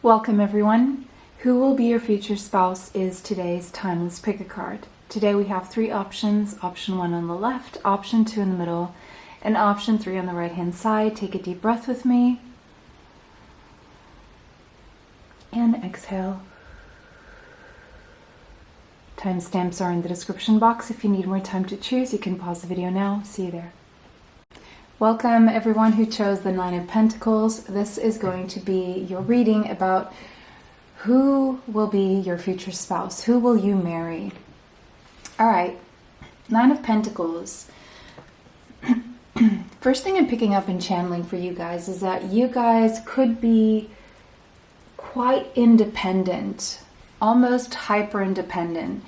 Welcome everyone. Who will be your future spouse is today's timeless pick a card. Today we have three options. Option 1 on the left, option 2 in the middle, and option 3 on the right hand side. Take a deep breath with me. And exhale. Timestamps are in the description box. If you need more time to choose, you can pause the video now. See you there. Welcome everyone who chose the Nine of Pentacles. This is going to be your reading about who will be your future spouse. Who will you marry? All right, Nine of Pentacles. First thing I'm picking up and channeling for you guys is that you guys could be quite independent, almost hyper independent.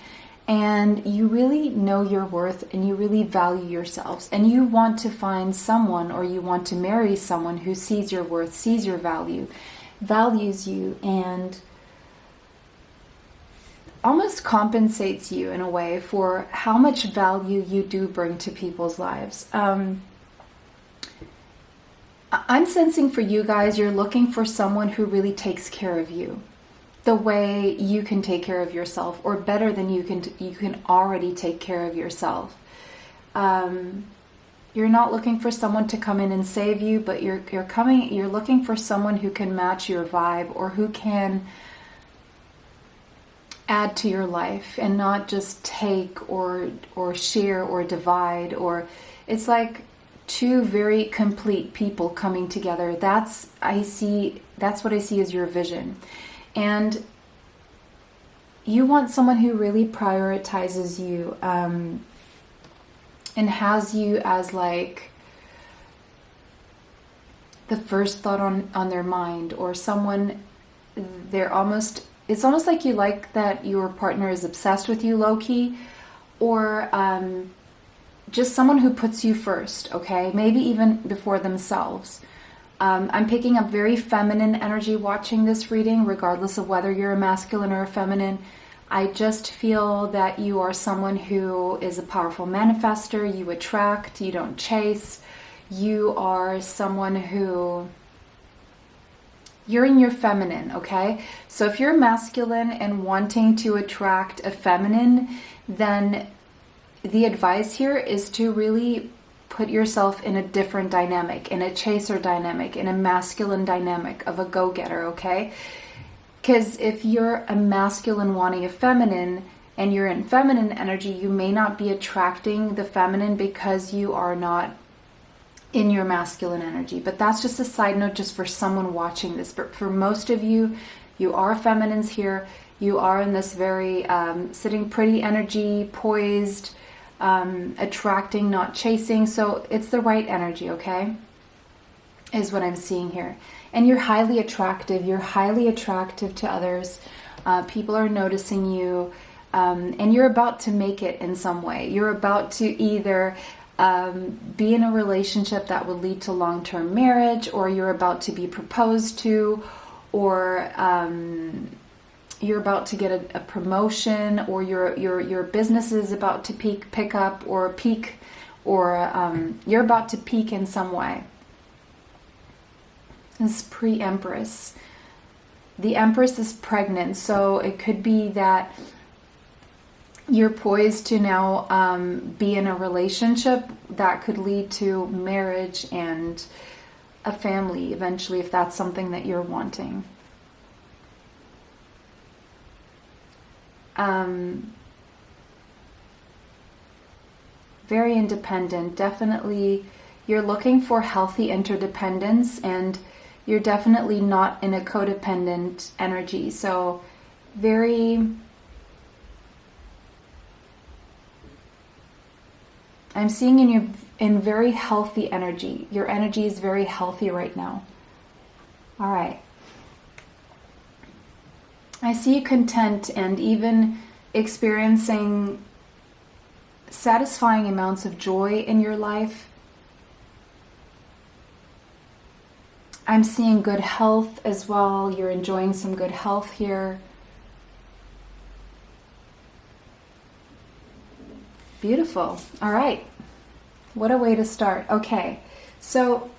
And you really know your worth and you really value yourselves, and you want to find someone, or you want to marry someone who sees your worth, sees your value, values you, and almost compensates you in a way for how much value you do bring to people's lives. I'm sensing for you guys, you're looking for someone who really takes care of you the way you can take care of yourself, or better than you can already take care of yourself. You're not looking for someone to come in and save you, but you're looking for someone who can match your vibe, or who can add to your life and not just take or share or divide. Or it's like two very complete people coming together. That's what I see as your vision. And you want someone who really prioritizes you and has you as like the first thought on their mind, or someone it's almost like you like that your partner is obsessed with you low-key, or just someone who puts you first, okay? Maybe even before themselves. I'm picking up very feminine energy watching this reading, regardless of whether you're a masculine or a feminine. I just feel that you are someone who is a powerful manifester. You attract, you don't chase. You are someone who, you're in your feminine, okay? So if you're masculine and wanting to attract a feminine, then the advice here is to really put yourself in a different dynamic, in a chaser dynamic, in a masculine dynamic of a go-getter, okay? Because if you're a masculine wanting a feminine and you're in feminine energy, you may not be attracting the feminine because you are not in your masculine energy. But that's just a side note just for someone watching this. But for most of you, you are feminines here. You are in this very sitting pretty energy, poised, attracting, not chasing. So it's the right energy, okay, is what I'm seeing here. And you're highly attractive. You're highly attractive to others. People are noticing you, and you're about to make it in some way. You're about to either be in a relationship that will lead to long-term marriage, or you're about to be proposed to, or you're about to get a promotion, or your business is about to pick up, or peak, or you're about to peak in some way. This pre-Empress. The Empress is pregnant, so it could be that you're poised to now be in a relationship that could lead to marriage and a family eventually, if that's something that you're wanting. Very independent. Definitely you're looking for healthy interdependence, and you're definitely not in a codependent energy. So I'm seeing in very healthy energy. Your energy is very healthy right now. All right. I see you content and even experiencing satisfying amounts of joy in your life. I'm seeing good health as well. You're enjoying some good health here. Beautiful. All right. What a way to start. Okay. So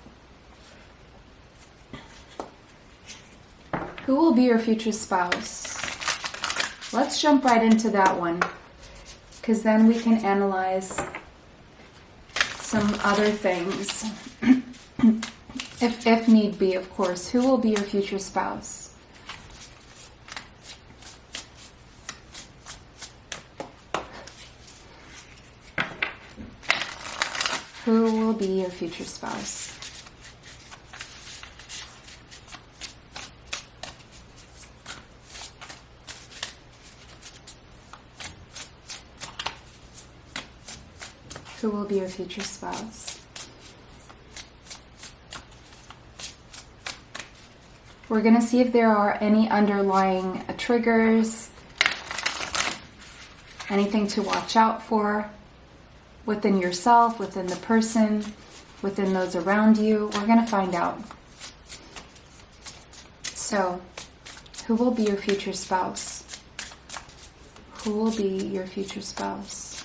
Who will be your future spouse? Let's jump right into that one, because then we can analyze some other things. if need be, of course. Who will be your future spouse? Who will be your future spouse? Who will be your future spouse? We're going to see if there are any underlying triggers, anything to watch out for within yourself, within the person, within those around you. We're going to find out. So, who will be your future spouse? Who will be your future spouse?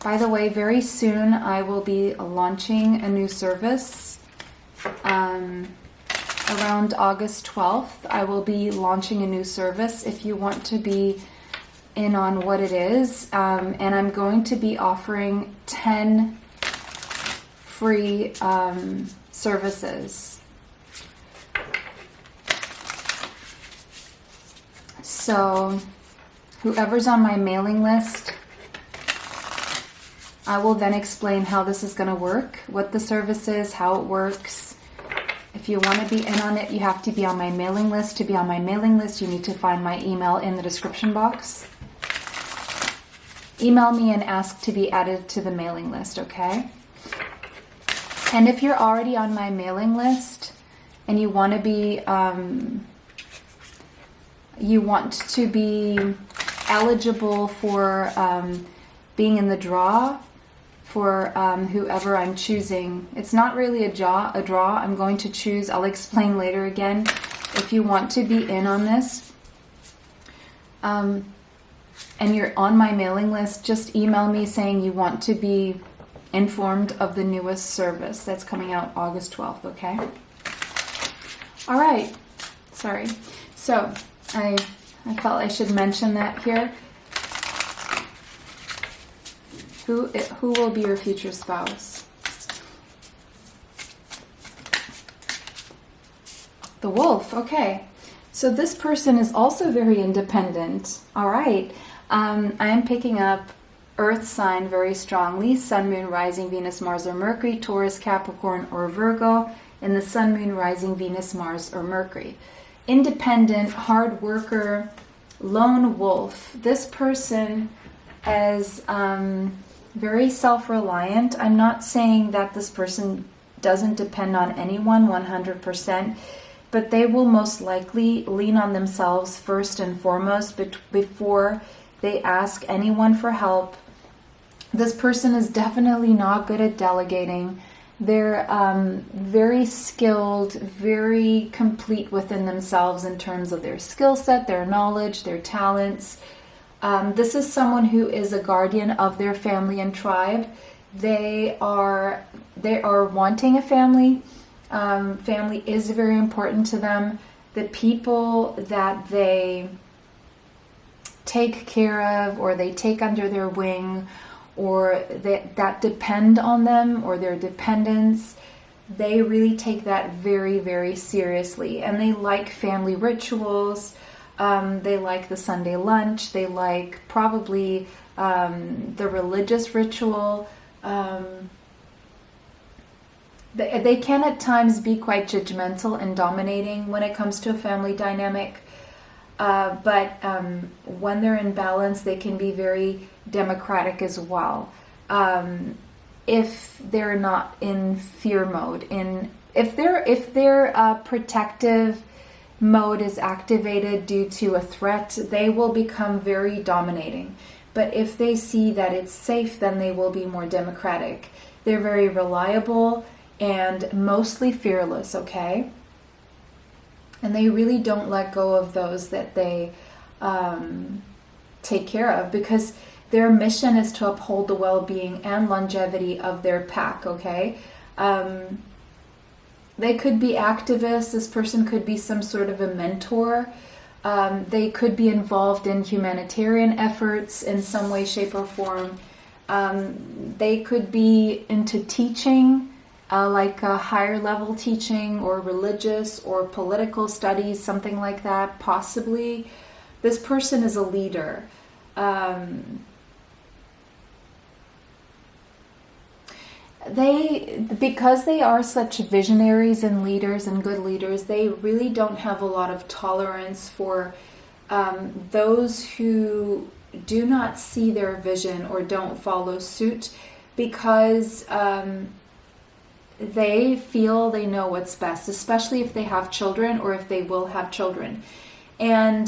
By the way, very soon I will be launching a new service. Around August 12th, I will be launching a new service. If you want to be in on what it is, and I'm going to be offering 10 free services. So whoever's on my mailing list, I will then explain how this is going to work, what the service is, how it works. If you want to be in on it, you have to be on my mailing list. To be on my mailing list, you need to find my email in the description box. Email me and ask to be added to the mailing list, okay? And if you're already on my mailing list and you want to be eligible for being in the draw for whoever I'm choosing. It's not really a draw. I'm going to choose. I'll explain later again. If you want to be in on this, and you're on my mailing list, just email me saying you want to be informed of the newest service that's coming out August 12th, okay? All right. Sorry. So I felt I should mention that here. Who will be your future spouse? The wolf, okay. So this person is also very independent. All right. I am picking up Earth sign very strongly. Sun, Moon, Rising, Venus, Mars, or Mercury, Taurus, Capricorn, or Virgo, and the Sun, Moon, Rising, Venus, Mars, or Mercury. Independent, hard worker, lone wolf. This person is very self-reliant. I'm not saying that this person doesn't depend on anyone 100%, but they will most likely lean on themselves first and foremost before they ask anyone for help. This person is definitely not good at delegating. They're very skilled, very complete within themselves in terms of their skill set, their knowledge, their talents. This is someone who is a guardian of their family and tribe. They are wanting a family. Family is very important to them. The people that they take care of, or they take under their wing, or that depend on them, or their dependents, they really take that very, very seriously. And they like family rituals. They like the Sunday lunch. They like probably the religious ritual. They can at times be quite judgmental and dominating when it comes to a family dynamic. But when they're in balance, they can be very democratic as well. If they're not in fear mode, if their protective mode is activated due to a threat, they will become very dominating. But if they see that it's safe, then they will be more democratic. They're very reliable and mostly fearless, okay? And they really don't let go of those that they take care of, because their mission is to uphold the well-being and longevity of their pack, okay? They could be activists. This person could be some sort of a mentor. They could be involved in humanitarian efforts in some way, shape, or form. They could be into teaching, like a higher level teaching or religious or political studies, something like that, possibly. This person is a leader. Because they are such visionaries and leaders and good leaders, they really don't have a lot of tolerance for those who do not see their vision or don't follow suit, because they feel they know what's best, especially if they have children or if they will have children. And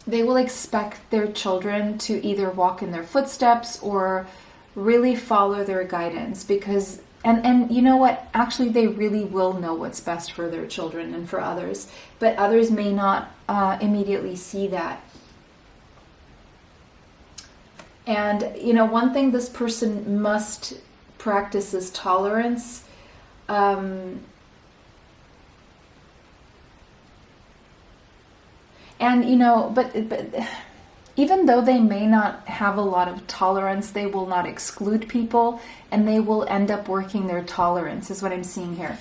they will expect their children to either walk in their footsteps or really follow their guidance, because and you know what, actually they really will know what's best for their children and for others, but others may not immediately see that. And you know, one thing this person must practice is tolerance. And you know, but even though they may not have a lot of tolerance, they will not exclude people, and they will end up working their tolerance, is what I'm seeing here.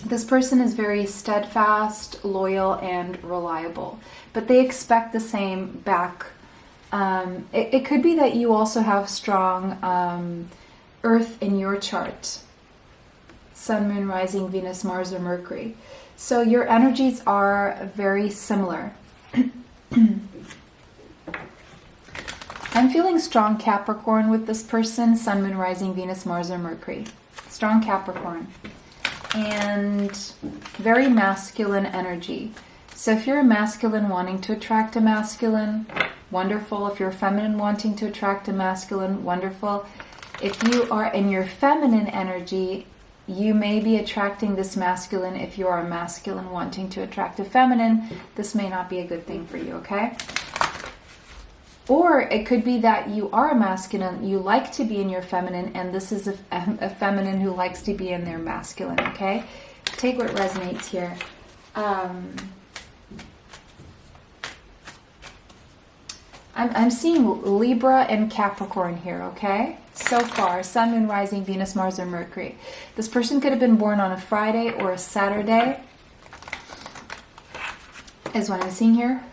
This person is very steadfast, loyal, and reliable, but they expect the same back. It could be that you also have strong Earth in your chart. Sun, Moon, Rising, Venus, Mars, or Mercury. So your energies are very similar. I'm feeling strong Capricorn with this person. Sun, Moon, Rising, Venus, Mars, or Mercury. Strong Capricorn. And very masculine energy. So if you're a masculine wanting to attract a masculine, wonderful. If you're a feminine wanting to attract a masculine, wonderful. If you are in your feminine energy, you may be attracting this masculine. If you are a masculine wanting to attract a feminine, this may not be a good thing for you, okay? Or it could be that you are a masculine, you like to be in your feminine, and this is a feminine who likes to be in their masculine, okay? Take what resonates here. I'm seeing Libra and Capricorn here, okay? So far, Sun, Moon, Rising, Venus, Mars, or Mercury. This person could have been born on a Friday or a Saturday, is what I'm seeing here.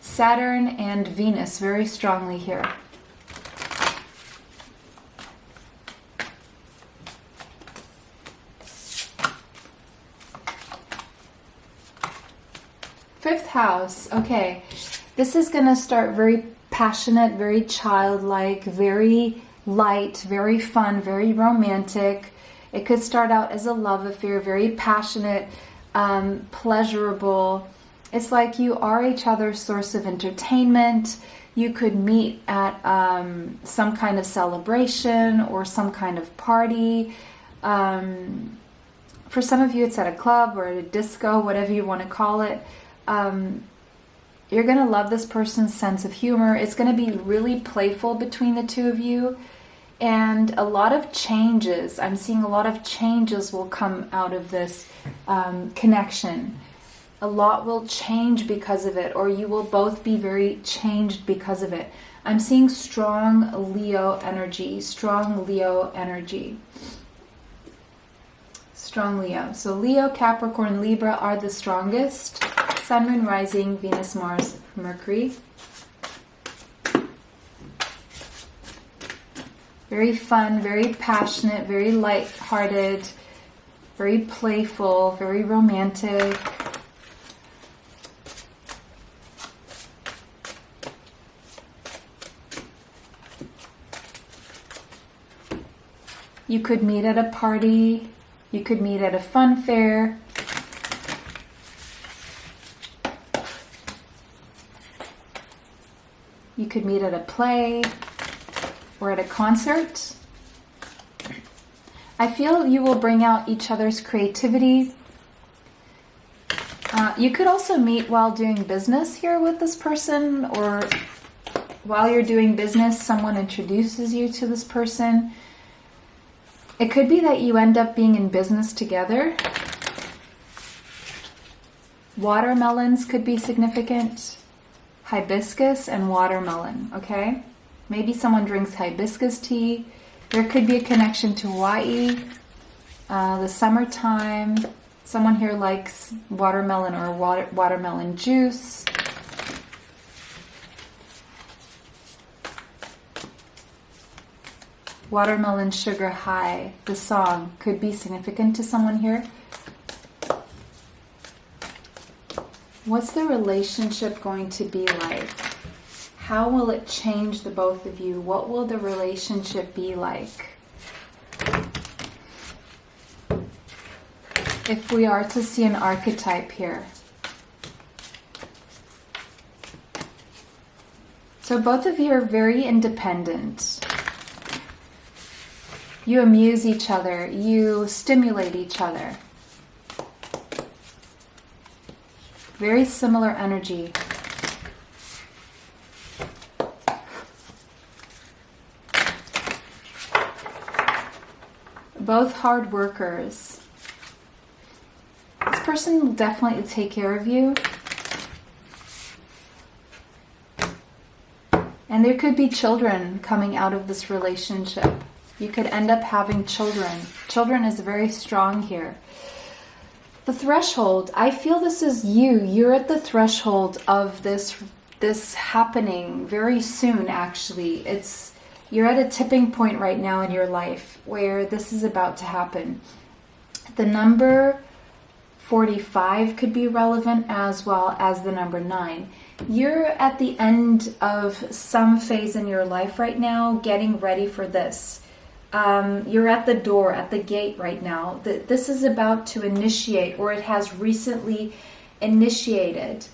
Saturn and Venus very strongly here. Fifth house. Okay. This is going to start very passionate, very childlike, very light, very fun, very romantic. It could start out as a love affair, very passionate, pleasurable. It's like you are each other's source of entertainment. You could meet at some kind of celebration or some kind of party. For some of you, it's at a club or at a disco, whatever you want to call it. You're going to love this person's sense of humor. It's going to be really playful between the two of you. And a lot of changes, I'm seeing a lot of changes will come out of this connection. A lot will change because of it, or you will both be very changed because of it. I'm seeing strong Leo energy, strong Leo energy. Strong Leo. So Leo, Capricorn, Libra are the strongest. Sun, Moon, Rising, Venus, Mars, Mercury. Very fun, very passionate, very light-hearted, very playful, very romantic. You could meet at a party. You could meet at a fun fair. You could meet at a play or at a concert. I feel you will bring out each other's creativity. You could also meet while doing business here with this person, or while you're doing business, someone introduces you to this person. It could be that you end up being in business together. Watermelons could be significant. Hibiscus and watermelon, okay? Maybe someone drinks hibiscus tea. There could be a connection to Hawaii, the summertime. Someone here likes watermelon or watermelon juice. Watermelon Sugar High, the song, could be significant to someone here. What's the relationship going to be like? How will it change the both of you? What will the relationship be like? If we are to see an archetype here. So both of you are very independent. You amuse each other. You stimulate each other. Very similar energy. Both hard workers. This person will definitely take care of you. And there could be children coming out of this relationship. You could end up having children. Children is very strong here. The threshold, I feel this is you. You're at the threshold of this happening very soon, actually. You're at a tipping point right now in your life where this is about to happen. The number 45 could be relevant as well as the number 9. You're at the end of some phase in your life right now, getting ready for this. You're at the door, at the gate right now. This is about to initiate, or it has recently initiated.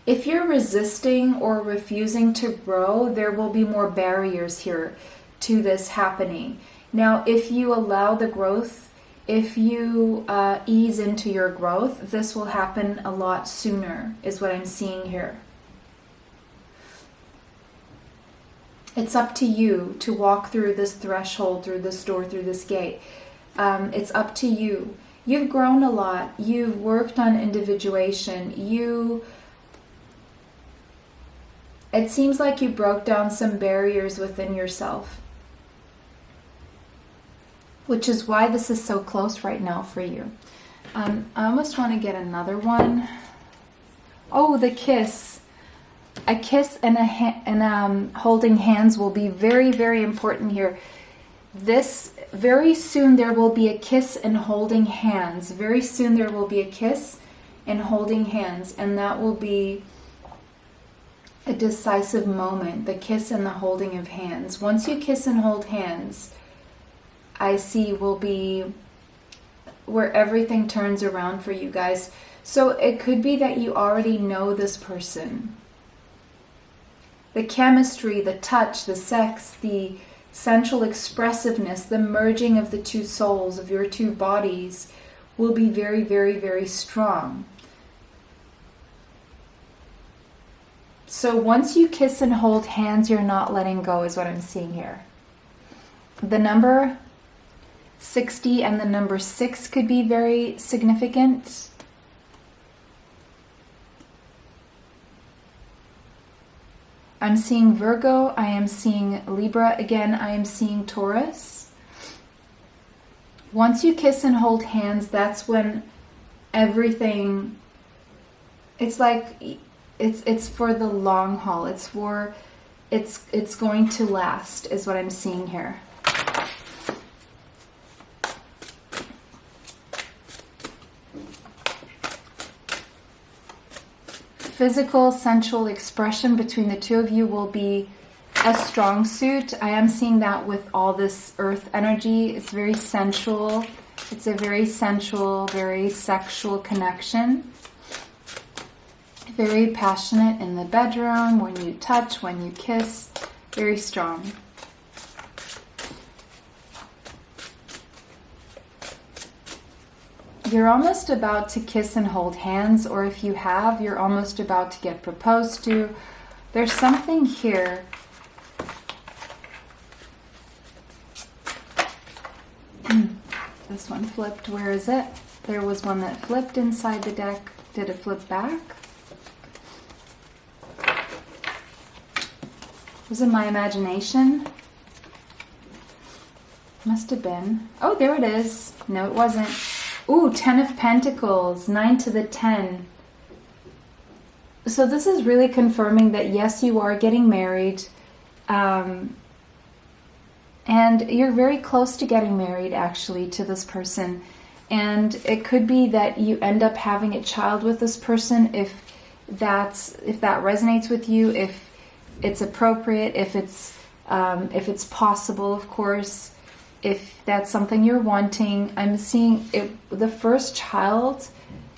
If you're resisting or refusing to grow, there will be more barriers here to this happening. Now, if you allow the growth, if you ease into your growth, this will happen a lot sooner, is what I'm seeing here. It's up to you to walk through this threshold, through this door, through this gate. It's up to you. You've grown a lot. You've worked on individuation. It seems like you broke down some barriers within yourself, which is why this is so close right now for you. I almost want to get another one. Oh, the kiss. A kiss and holding hands will be very, very important here. Very soon there will be a kiss and holding hands. Very soon there will be a kiss and holding hands, and that will be a decisive moment, the kiss and the holding of hands. Once you kiss and hold hands, I see will be where everything turns around for you guys. So it could be that you already know this person. The chemistry, the touch, the sex, the sensual expressiveness, the merging of the two souls, of your two bodies, will be very, very, very strong. So once you kiss and hold hands, you're not letting go, is what I'm seeing here. The number 60 and the number 6 could be very significant. I'm seeing Virgo, I am seeing Libra, again I am seeing Taurus. Once you kiss and hold hands, that's when everything, it's like, it's for the long haul. It's going to last, is what I'm seeing here. Physical, sensual expression between the two of you will be a strong suit. I am seeing that with all this earth energy. It's very sensual. It's a very sensual, very sexual connection. Very passionate in the bedroom, when you touch, when you kiss. Very strong. you're almost about to kiss and hold hands, or if you have, you're almost about to get proposed to. There's something here. This one flipped. Where is it? There was one that flipped inside the deck. Did it flip back? Was it my imagination? Must have been. Oh, there it is. No, it wasn't. Ooh, 10 of Pentacles, 9 to the 10. So this is really confirming that yes, you are getting married. And you're very close to getting married, actually, to this person. And it could be that you end up having a child with this person if that resonates with you, if it's appropriate, if it's possible, of course, if that's something you're wanting. I'm seeing it, the first child,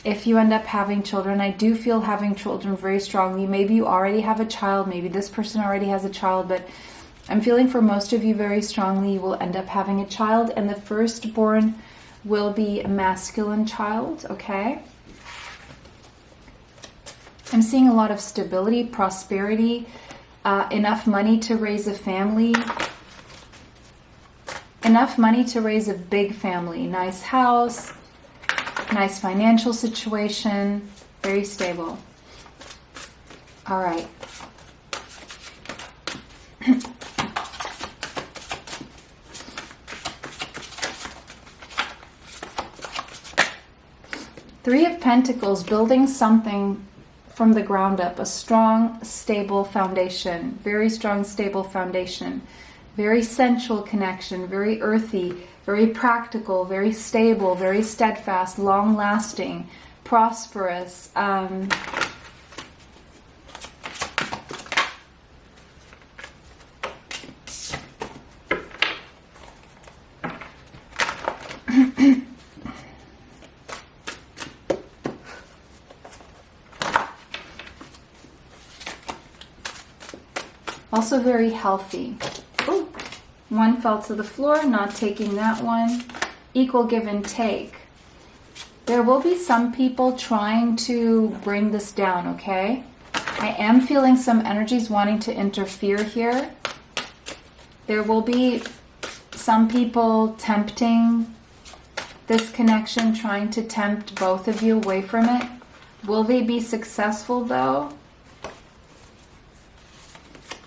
if you end up having children. I do feel having children very strongly. Maybe you already have a child, maybe this person already has a child, but I'm feeling for most of you very strongly you will end up having a child, and the firstborn will be a masculine child, okay? I'm seeing a lot of stability, prosperity, enough money to raise a family, enough money to raise a big family, nice house, nice financial situation, very stable. All right. Three of Pentacles, building something from the ground up, a strong, stable foundation, very strong, stable foundation, very sensual connection, very earthy, very practical, very stable, very steadfast, long-lasting, prosperous. Also very healthy. Ooh, one fell to the floor, not taking that one. Equal give and take. There will be some people trying to bring this down, okay? I am feeling some energies wanting to interfere here. There will be some people tempting this connection, trying to tempt both of you away from it. Will they be successful though?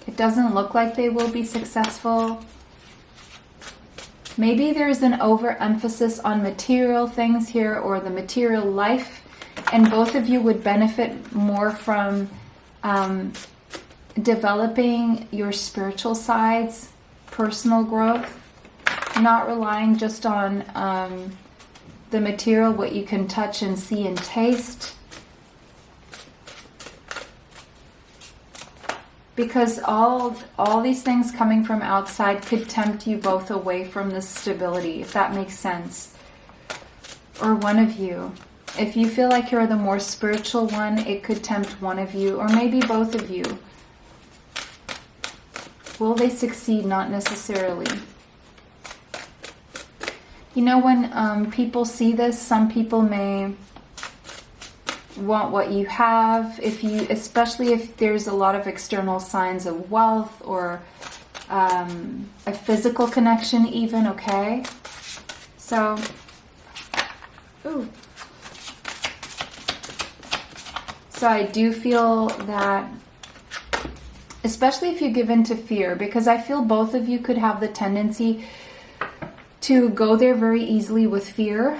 It doesn't look like they will be successful. Maybe there's an overemphasis on material things here, or the material life, and both of you would benefit more from developing your spiritual sides, personal growth, not relying just on the material, what you can touch and see and taste. Because all these things coming from outside could tempt you both away from this stability, if that makes sense. Or one of you. If you feel like you're the more spiritual one, it could tempt one of you, or maybe both of you. Will they succeed? Not necessarily. You know, when people see this, some people may want what you have, especially if there's a lot of external signs of wealth or a physical connection even, okay? So, ooh. So I do feel that, especially if you give in to fear, because I feel both of you could have the tendency to go there very easily with fear.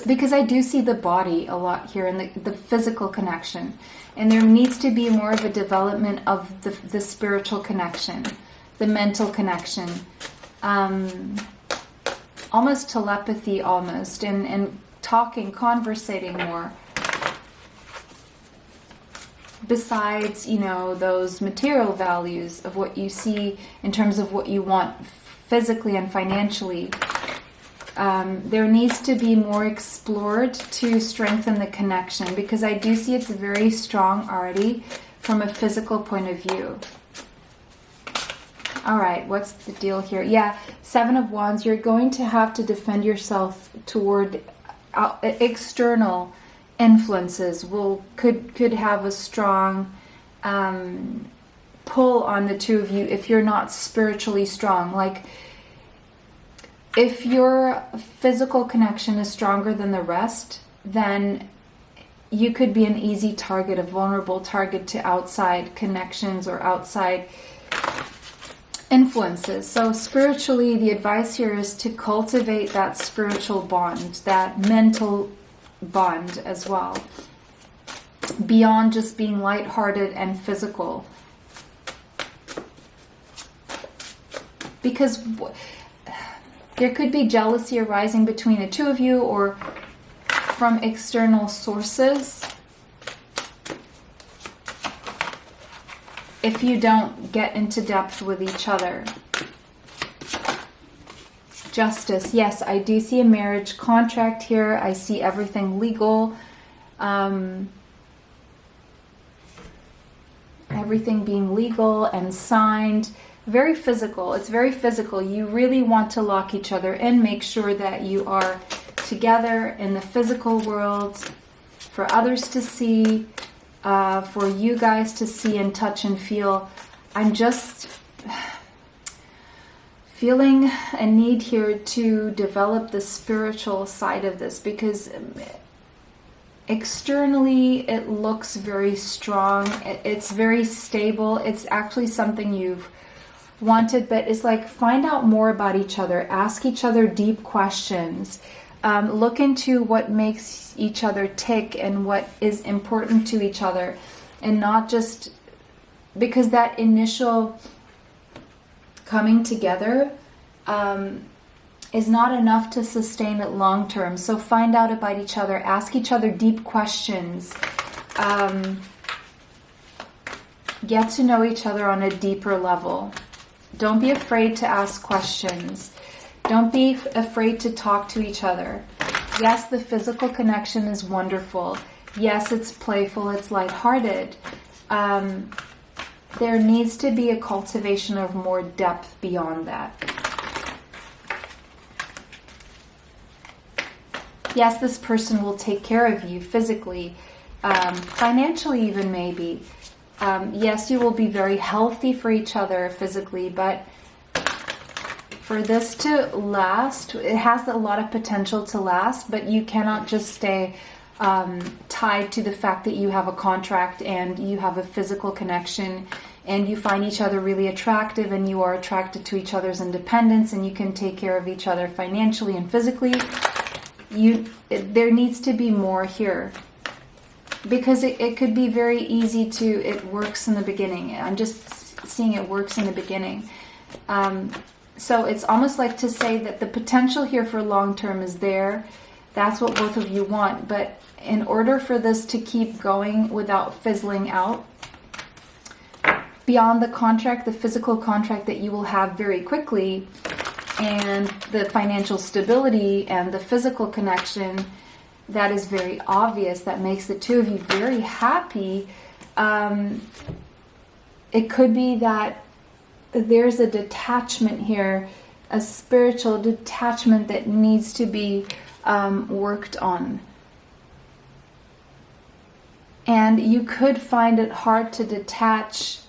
Because I do see the body a lot here and the physical connection. And there needs to be more of a development of the spiritual connection, the mental connection, almost telepathy almost, and talking, conversating more. Besides, you know, those material values of what you see in terms of what you want physically and financially. There needs to be more explored to strengthen the connection, because I do see it's very strong already from a physical point of view. All right, what's the deal here? Yeah, Seven of Wands. You're going to have to defend yourself toward external influences. Could have a strong pull on the two of you if you're not spiritually strong. Like, if your physical connection is stronger than the rest, then you could be an easy target, a vulnerable target to outside connections or outside influences. So spiritually, the advice here is to cultivate that spiritual bond, that mental bond as well, beyond just being lighthearted and physical. Because there could be jealousy arising between the two of you or from external sources if you don't get into depth with each other. Justice. Yes, I do see a marriage contract here. I see everything legal. Everything being legal and signed. Very physical. It's very physical. You really want to lock each other in. Make sure that you are together in the physical world for others to see, for you guys to see and touch and feel. I'm just feeling a need here to develop the spiritual side of this, because externally it looks very strong. It's very stable. It's actually something you've wanted, but it's like, find out more about each other. Ask each other deep questions. Look into what makes each other tick and what is important to each other, and not just because that initial coming together is not enough to sustain it long term. So find out about each other, ask each other deep questions, get to know each other on a deeper level. Don't be afraid to ask questions. Don't be afraid to talk to each other. Yes, the physical connection is wonderful. Yes, it's playful, it's lighthearted. There needs to be a cultivation of more depth beyond that. Yes, this person will take care of you physically, financially even maybe. Yes, you will be very healthy for each other physically, but for this to last, it has a lot of potential to last, but you cannot just stay tied to the fact that you have a contract and you have a physical connection and you find each other really attractive and you are attracted to each other's independence and you can take care of each other financially and physically. There needs to be more here. Because it could be very easy to, it works in the beginning. I'm just seeing it works in the beginning. So it's almost like to say that the potential here for long term is there. That's what both of you want. But in order for this to keep going without fizzling out, beyond the contract, the physical contract that you will have very quickly, and the financial stability and the physical connection, that is very obvious, that makes the two of you very happy. It could be that there's a detachment here, a spiritual detachment that needs to be worked on. And you could find it hard to detach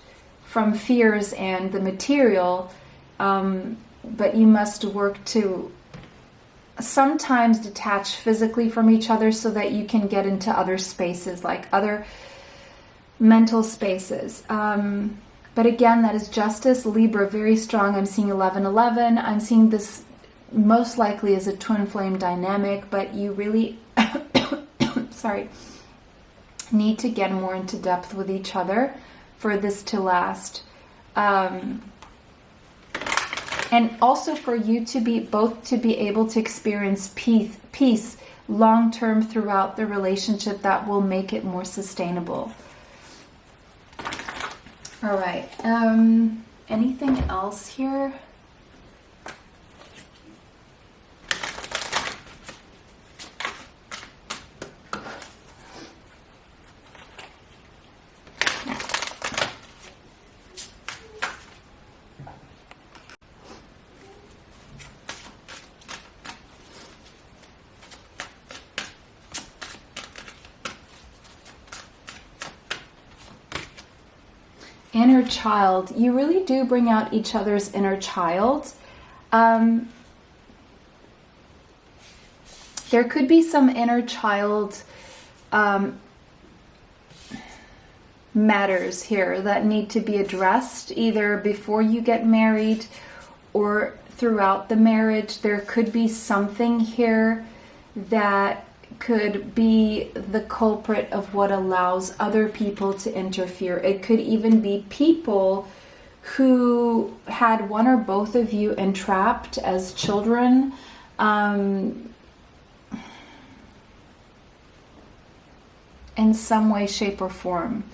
from fears and the material, but you must work to sometimes detach physically from each other so that you can get into other spaces, like other mental spaces. But again, that is justice. Libra, very strong. I'm seeing 11-11. I'm seeing this most likely as a twin flame dynamic, but you really sorry, need to get more into depth with each other for this to last. And also for you to be able to experience peace long-term throughout the relationship, that will make it more sustainable. All right. Anything else here? Inner child. You really do bring out each other's inner child. There could be some inner child matters here that need to be addressed either before you get married or throughout the marriage. There could be something here that could be the culprit of what allows other people to interfere. It could even be people who had one or both of you entrapped as children, in some way, shape, or form.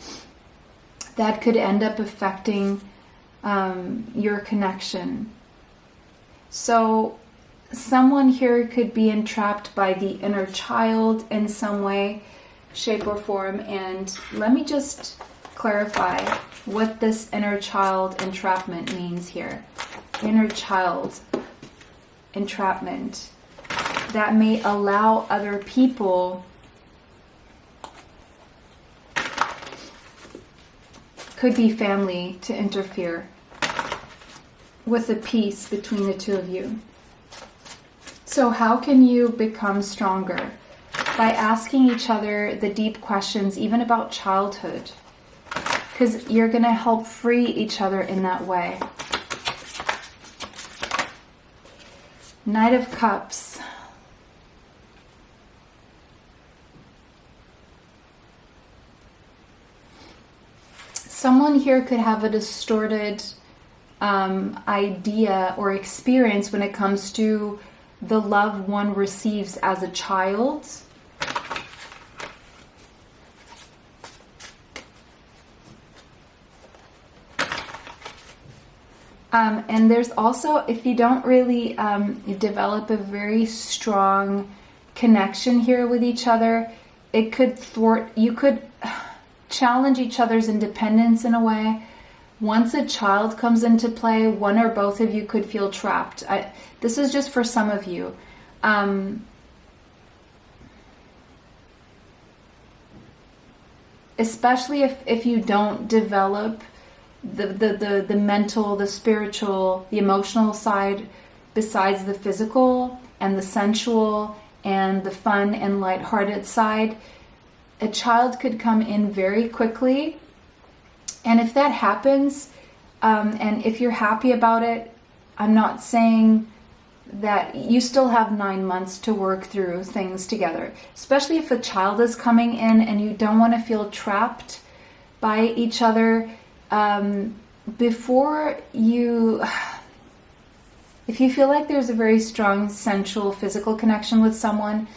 That could end up affecting your connection. So someone here could be entrapped by the inner child in some way, shape, or form. And let me just clarify what this inner child entrapment means here. Inner child entrapment. That may allow other people, could be family, to interfere with the peace between the two of you. So how can you become stronger? By asking each other the deep questions, even about childhood, because you're going to help free each other in that way. Knight of Cups. Someone here could have a distorted idea or experience when it comes to the love one receives as a child. And there's also, if you don't really develop a very strong connection here with each other, it could thwart, you could challenge each other's independence in a way. Once a child comes into play, one or both of you could feel trapped. This is just for some of you. Especially if you don't develop the mental, the spiritual, the emotional side besides the physical and the sensual and the fun and lighthearted side. A child could come in very quickly. And if that happens, and if you're happy about it, I'm not saying that you still have 9 months to work through things together. Especially if a child is coming in and you don't want to feel trapped by each other. Before you, if you feel like there's a very strong sensual physical connection with someone,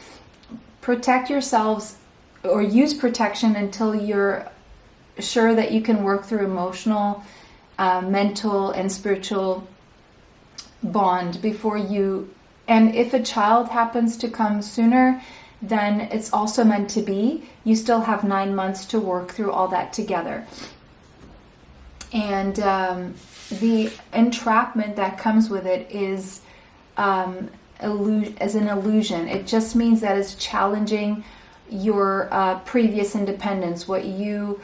protect yourselves or use protection until you're sure that you can work through emotional, mental, and spiritual bond before you. And if a child happens to come sooner, then it's also meant to be. You still have 9 months to work through all that together. And the entrapment that comes with it is as an illusion. It just means that it's challenging your previous independence, what you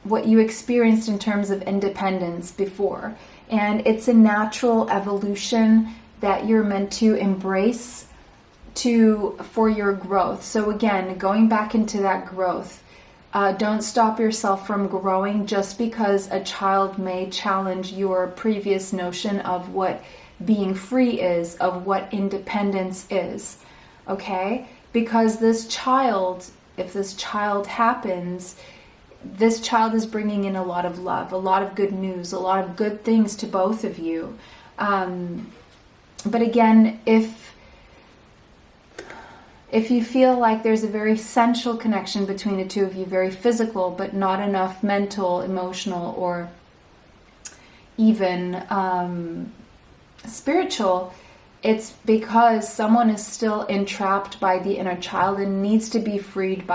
experienced in terms of independence before. And it's a natural evolution that you're meant to embrace for your growth. So again, going back into that growth, don't stop yourself from growing just because a child may challenge your previous notion of what being free is, of what independence is. Okay? Because this child, if this child happens, this child is bringing in a lot of love, a lot of good news, a lot of good things to both of you. But again, if you feel like there's a very sensual connection between the two of you, very physical, but not enough mental, emotional, or even spiritual, it's because someone is still entrapped by the inner child and needs to be freed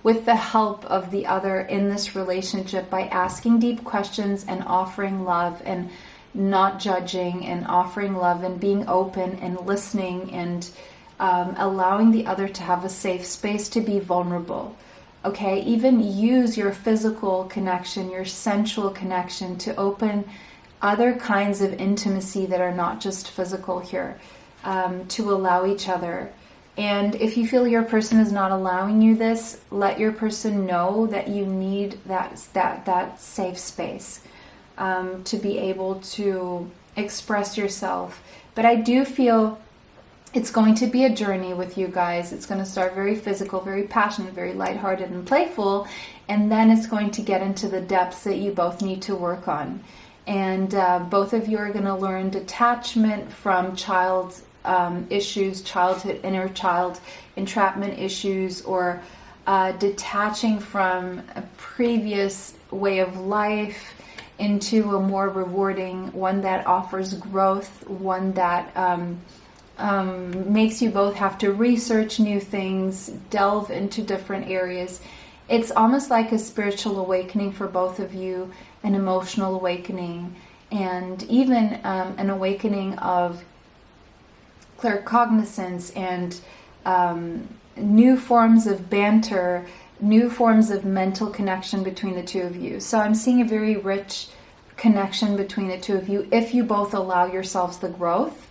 with the help of the other in this relationship, by asking deep questions and offering love and not judging, and offering love and being open and listening and allowing the other to have a safe space to be vulnerable. Okay, even use your physical connection, your sensual connection to open other kinds of intimacy that are not just physical here, to allow each other. And if you feel your person is not allowing you this, let your person know that you need that safe space to be able to express yourself. But I do feel it's going to be a journey with you guys. It's going to start very physical, very passionate, very lighthearted and playful, and then it's going to get into the depths that you both need to work on. And both of you are going to learn detachment from child issues, childhood, inner child entrapment issues, or detaching from a previous way of life into a more rewarding one that offers growth, one that makes you both have to research new things, delve into different areas. It's almost like a spiritual awakening for both of you, an emotional awakening, and even an awakening of claircognizance and new forms of banter, new forms of mental connection between the two of you. So I'm seeing a very rich connection between the two of you if you both allow yourselves the growth,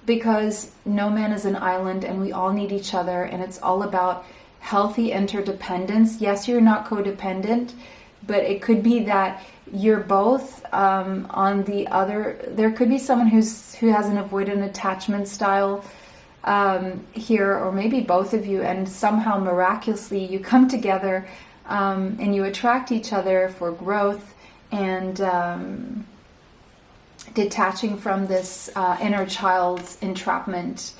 because no man is an island and we all need each other, and it's all about healthy interdependence. Yes, you're not codependent, but it could be that you're both on the other. There could be someone who has an avoidant attachment style here, or maybe both of you, and somehow miraculously you come together and you attract each other for growth and detaching from this inner child's entrapment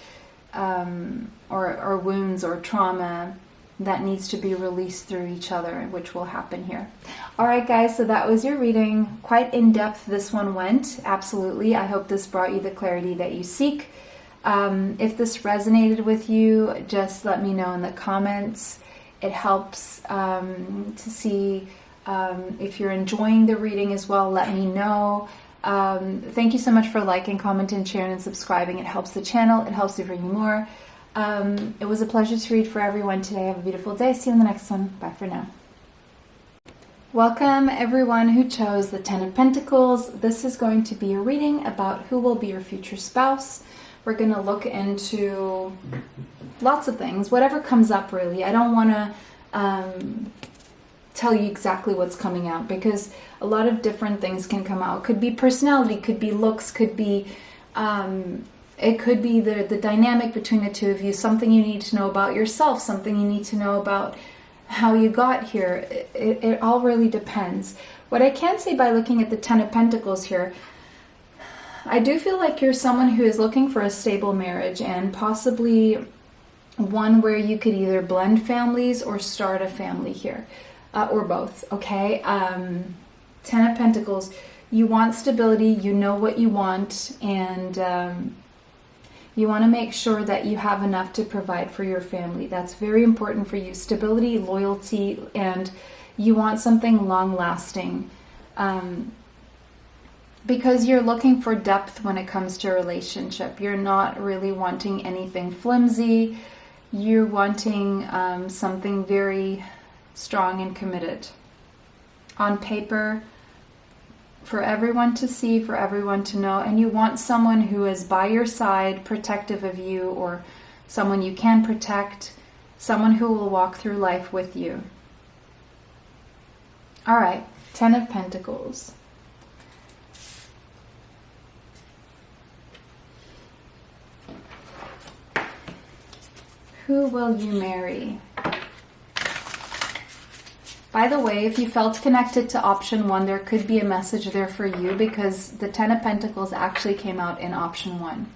or wounds or trauma that needs to be released through each other, which will happen here. All right, guys, so that was your reading. Quite in-depth this one went, absolutely. I hope this brought you the clarity that you seek. If this resonated with you, just let me know in the comments. It helps to see if you're enjoying the reading as well. Let me know. Thank you so much for liking, commenting, sharing, and subscribing. It helps the channel. It helps to bring you more. It was a pleasure to read for everyone today. Have a beautiful day. See you in the next one. Bye for now. Welcome everyone who chose the Ten of Pentacles. This is going to be a reading about who will be your future spouse. We're going to look into lots of things, whatever comes up really. I don't want to tell you exactly what's coming out, because a lot of different things can come out. Could be personality, could be looks, could be it could be the dynamic between the two of you, something you need to know about yourself, something you need to know about how you got here. It all really depends. What I can say by looking at the Ten of Pentacles here, I do feel like you're someone who is looking for a stable marriage, and possibly one where you could either blend families or start a family here, or both, okay? Ten of Pentacles, you want stability, you know what you want, and you want to make sure that you have enough to provide for your family. That's very important for you. Stability, loyalty, and you want something long-lasting. Because you're looking for depth when it comes to a relationship. You're not really wanting anything flimsy. You're wanting something very strong and committed. On paper, for everyone to see, for everyone to know, and you want someone who is by your side, protective of you, or someone you can protect, someone who will walk through life with you. All right, Ten of Pentacles. Who will you marry? By the way, if you felt connected to option 1, there could be a message there for you, because the Ten of Pentacles actually came out in option 1.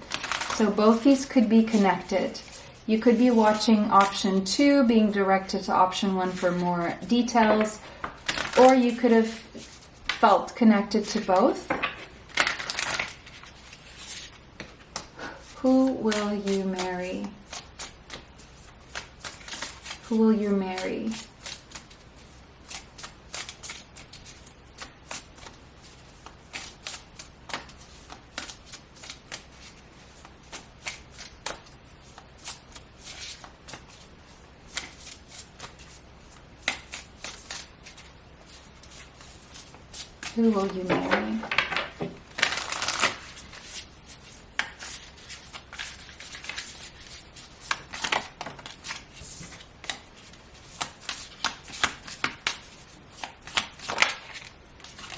So both these could be connected. You could be watching option 2, being directed to option 1 for more details, or you could have felt connected to both. Who will you marry? Who will you marry? Who will you marry?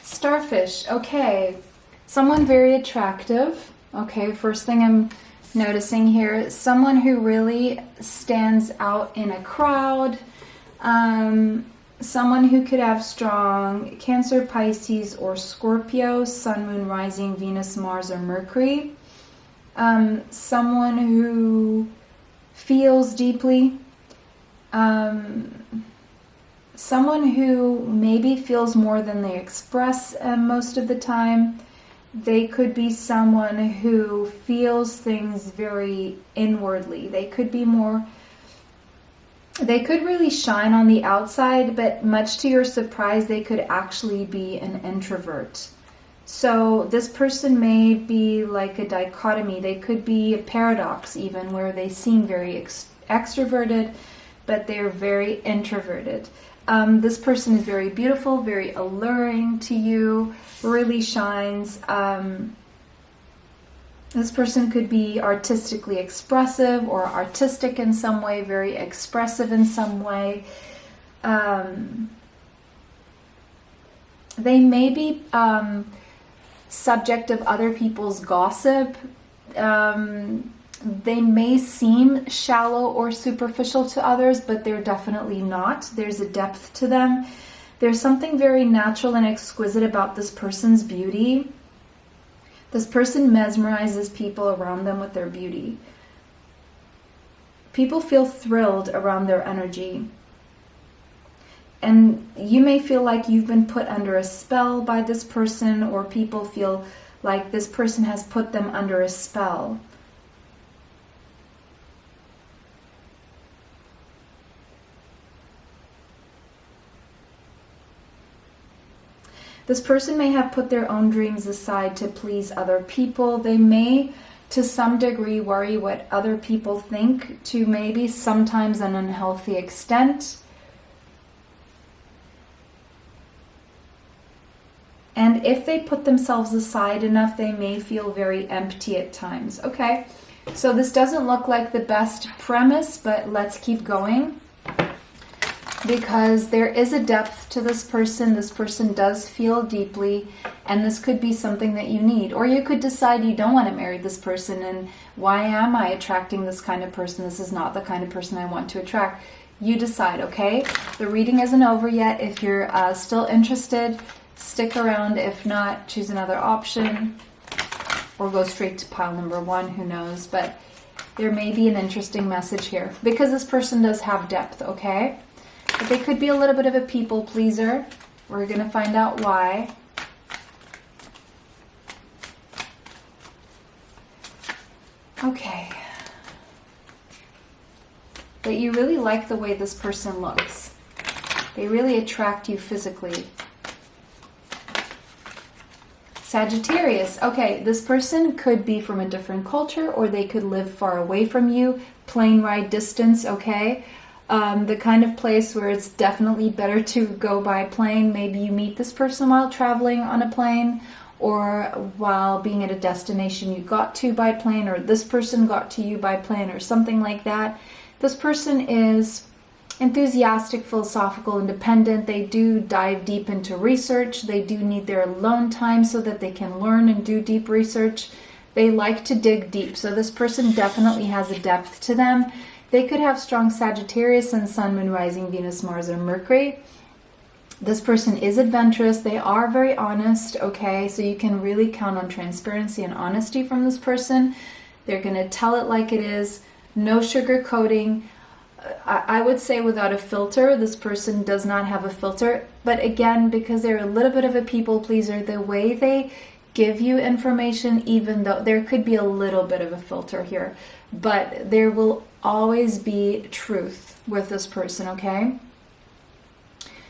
Starfish, okay. Someone very attractive. Okay, first thing I'm noticing here, someone who really stands out in a crowd. Someone who could have strong Cancer, Pisces, or Scorpio, Sun, Moon, Rising, Venus, Mars, or Mercury. Someone who feels deeply. Someone who maybe feels more than they express most of the time. They could be someone who feels things very inwardly. They could really shine on the outside, but much to your surprise, they could actually be an introvert. So this person may be like a dichotomy. They could be a paradox even, where they seem very extroverted, but they're very introverted. This person is very beautiful, very alluring to you, really shines. This person could be artistically expressive or artistic in some way, very expressive in some way. They may be subject of other people's gossip. They may seem shallow or superficial to others, but they're definitely not. There's a depth to them. There's something very natural and exquisite about this person's beauty. This person mesmerizes people around them with their beauty. People feel thrilled around their energy. And you may feel like you've been put under a spell by this person, or people feel like this person has put them under a spell. This person may have put their own dreams aside to please other people. They may, to some degree, worry what other people think, to maybe sometimes an unhealthy extent. And if they put themselves aside enough, they may feel very empty at times. Okay, so this doesn't look like the best premise, but let's keep going. Because there is a depth to this person. This person does feel deeply, and this could be something that you need. Or you could decide you don't want to marry this person, and why am I attracting this kind of person? This is not the kind of person I want to attract. You decide, okay? The reading isn't over yet. If you're still interested, stick around. If not, choose another option or go straight to pile number 1. Who knows? But there may be an interesting message here because this person does have depth, okay? But they could be a little bit of a people pleaser. We're going to find out why. Okay. But you really like the way this person looks. They really attract you physically. Sagittarius. Okay, this person could be from a different culture, or they could live far away from you. Plane ride distance, okay? The kind of place where it's definitely better to go by plane. Maybe you meet this person while traveling on a plane, or while being at a destination you got to by plane, or this person got to you by plane, or something like that. This person is enthusiastic, philosophical, independent. They do dive deep into research. They do need their alone time so that they can learn and do deep research. They like to dig deep. So this person definitely has a depth to them. They could have strong Sagittarius and Sun, Moon, Rising, Venus, Mars, or Mercury. This person is adventurous. They are very honest, okay? So you can really count on transparency and honesty from this person. They're going to tell it like it is. No sugarcoating. I would say without a filter. This person does not have a filter. But again, because they're a little bit of a people pleaser, the way they give you information, even though there could be a little bit of a filter here, but there will always be truth with this person, okay?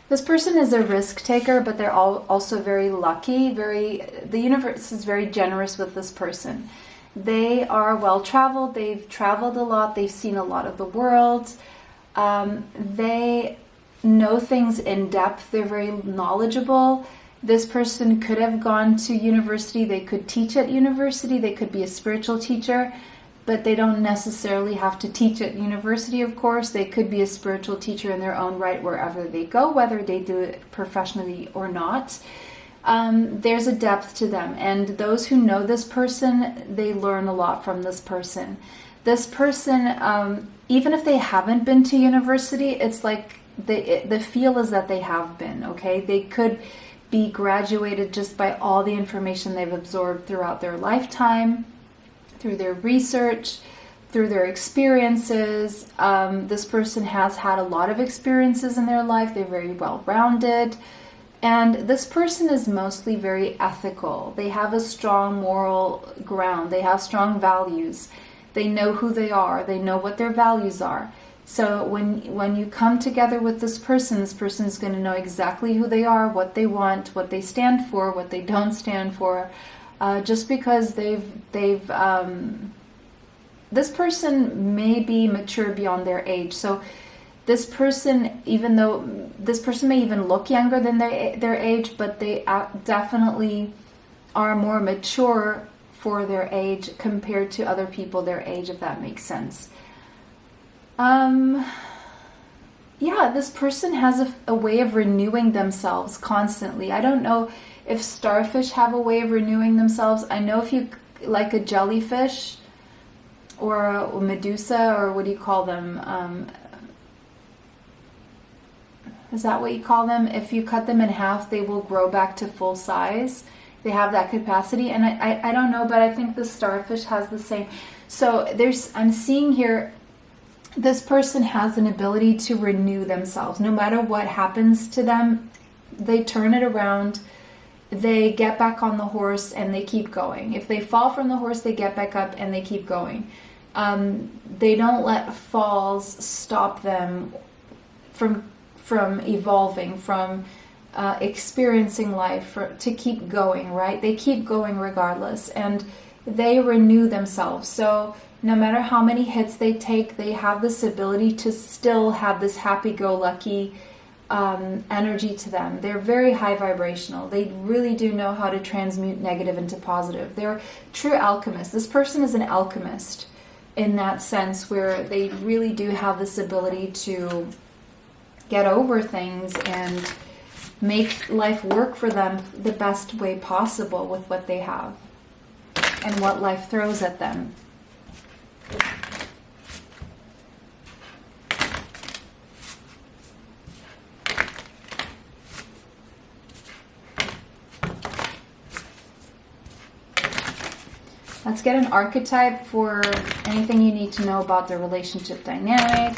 This person is a risk taker, but they're also very lucky. The universe is very generous with this person. They are well-traveled. They've traveled a lot. They've seen a lot of the world. They know things in depth. They're very knowledgeable. This person could have gone to university, they could teach at university, they could be a spiritual teacher, but they don't necessarily have to teach at university, of course. They could be a spiritual teacher in their own right wherever they go, whether they do it professionally or not. There's a depth to them, and those who know this person, they learn a lot from this person. This person, even if they haven't been to university, it's like the feel is that they have been, okay? They could be graduated just by all the information they've absorbed throughout their lifetime, through their research, through their experiences. This person has had a lot of experiences in their life. They're very well-rounded. And this person is mostly very ethical. They have a strong moral ground. They have strong values. They know who they are. They know what their values are. So when you come together with this person is going to know exactly who they are, what they want, what they stand for, what they don't stand for. Just because this person may be mature beyond their age. So this person, even though this person may even look younger than their age, but they definitely are more mature for their age compared to other people their age, if that makes sense. Yeah, this person has a way of renewing themselves constantly. I don't know if starfish have a way of renewing themselves. I know if you like a jellyfish or a medusa, or what do you call them? Is that what you call them? If you cut them in half, they will grow back to full size. They have that capacity. And I don't know, but I think the starfish has the same. So I'm seeing here, this person has an ability to renew themselves. No matter what happens to them, they turn it around, they get back on the horse, and they keep going. If they fall from the horse, they get back up and they keep going. They don't let falls stop them from evolving, from experiencing life, to keep going, right? They keep going regardless, and they renew themselves. So no matter how many hits they take, they have this ability to still have this happy-go-lucky energy to them. They're very high vibrational. They really do know how to transmute negative into positive. They're true alchemists. This person is an alchemist in that sense, where they really do have this ability to get over things and make life work for them the best way possible with what they have and what life throws at them. Let's get an archetype for anything you need to know about the relationship dynamic.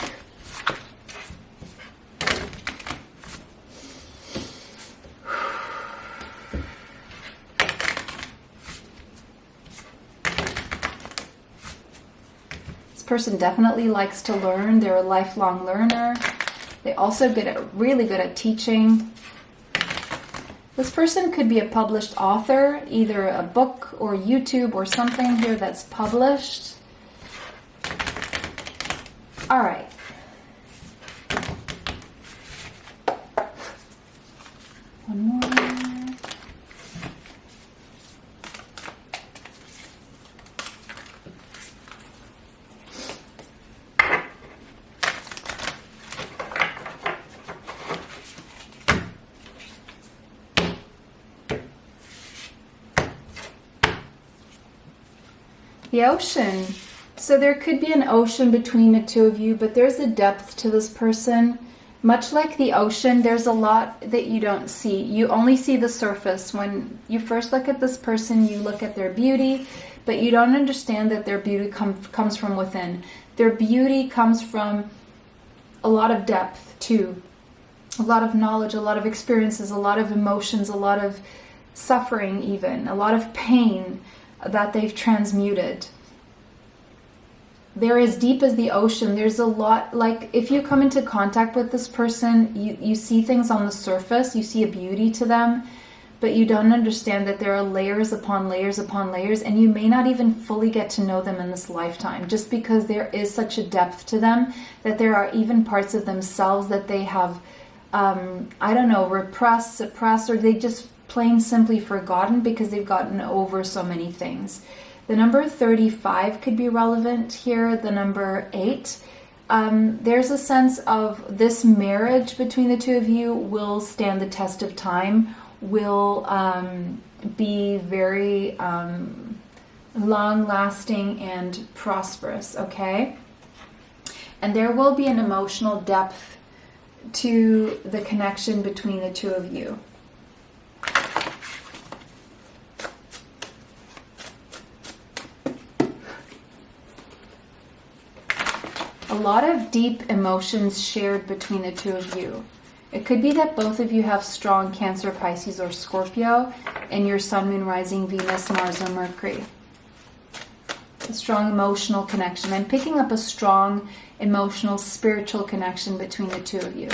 This person definitely likes to learn. They're a lifelong learner. They're also really good at teaching. This person could be a published author, either a book or YouTube or something here that's published. All right. One more. The ocean. So there could be an ocean between the two of you, but there's a depth to this person. Much like the ocean, there's a lot that you don't see. You only see the surface. When you first look at this person, you look at their beauty, but you don't understand that their beauty comes from within. Their beauty comes from a lot of depth too. A lot of knowledge, a lot of experiences, a lot of emotions, a lot of suffering even, a lot of pain that they've transmuted. They're as deep as the ocean. There's a lot, like if you come into contact with this person, you see things on the surface, you see a beauty to them, but you don't understand that there are layers upon layers upon layers, and you may not even fully get to know them in this lifetime, just because there is such a depth to them, that there are even parts of themselves that they have, repressed, suppressed, or they just plain simply forgotten because they've gotten over so many things. The number 35 could be relevant here. The number 8. There's a sense of this marriage between the two of you will stand the test of time, will be very long-lasting and prosperous, okay? And there will be an emotional depth to the connection between the two of you. A lot of deep emotions shared between the two of you. It could be that both of you have strong Cancer, Pisces, or Scorpio in your Sun, Moon, Rising, Venus, Mars, or Mercury. A strong emotional connection. I'm picking up a strong emotional, spiritual connection between the two of you.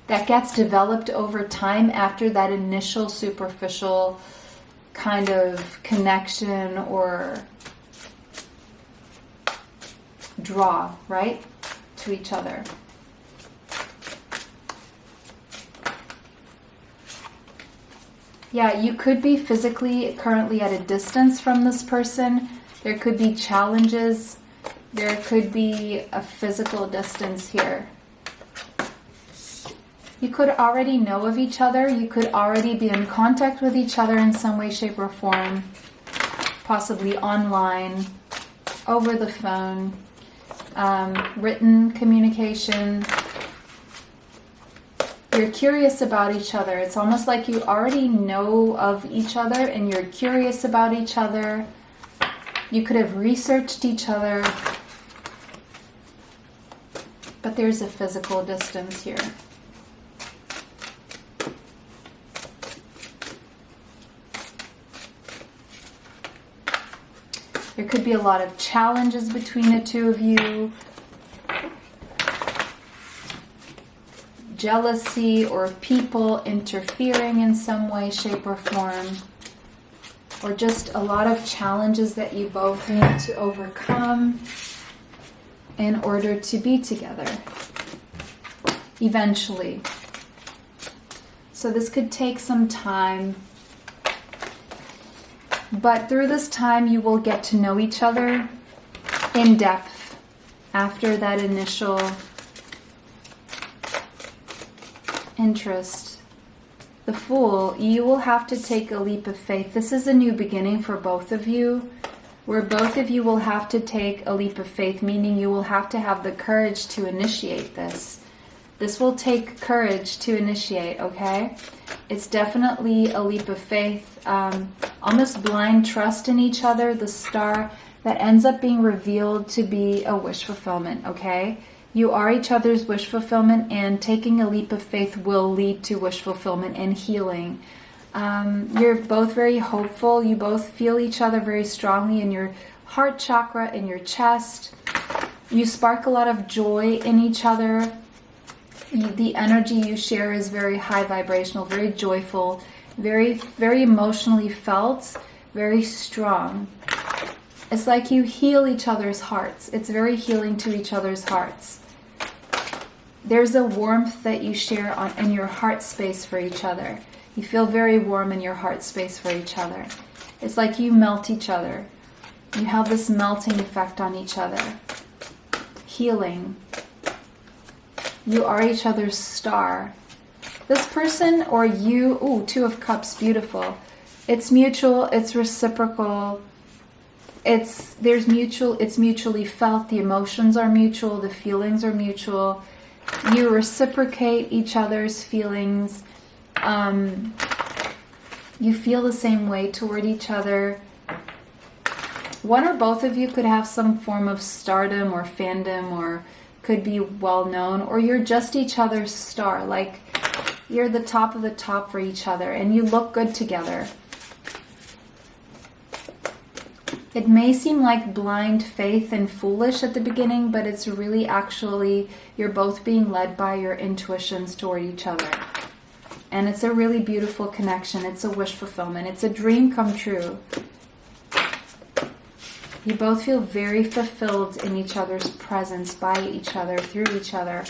That gets developed over time after that initial superficial kind of connection or draw, right, to each other. Yeah, you could be physically currently at a distance from this person. There could be challenges. There could be a physical distance here. You could already know of each other. You could already be in contact with each other in some way, shape, or form. Possibly online, over the phone, written communication. You're curious about each other. It's almost like you already know of each other and you're curious about each other. You could have researched each other. But there's a physical distance here. There could be a lot of challenges between the two of you. Jealousy or people interfering in some way, shape, or form. Or just a lot of challenges that you both need to overcome in order to be together. Eventually. So this could take some time. But through this time, you will get to know each other in depth after that initial interest. The Fool, you will have to take a leap of faith. This is a new beginning for both of you, where both of you will have to take a leap of faith, meaning you will have to have the courage to initiate this. This will take courage to initiate, okay? It's definitely a leap of faith, almost blind trust in each other, the star that ends up being revealed to be a wish fulfillment, okay? You are each other's wish fulfillment, and taking a leap of faith will lead to wish fulfillment and healing. You're both very hopeful. You both feel each other very strongly in your heart chakra, in your chest. You spark a lot of joy in each other. The energy you share is very high vibrational, very joyful, very, very emotionally felt, very strong. It's like you heal each other's hearts. It's very healing to each other's hearts. There's a warmth that you share in your heart space for each other. You feel very warm in your heart space for each other. It's like you melt each other. You have this melting effect on each other. Healing. You are each other's star. This person or you, ooh, Two of Cups, beautiful. It's mutual, it's reciprocal. It's mutually felt. The emotions are mutual, the feelings are mutual. You reciprocate each other's feelings. You feel the same way toward each other. One or both of you could have some form of stardom or fandom, or could be well known, or you're just each other's star, like you're the top of the top for each other and you look good together. It may seem like blind faith and foolish at the beginning, but it's really actually you're both being led by your intuitions toward each other. And it's a really beautiful connection. It's a wish fulfillment. It's a dream come true. You both feel very fulfilled in each other's presence, by each other, through each other.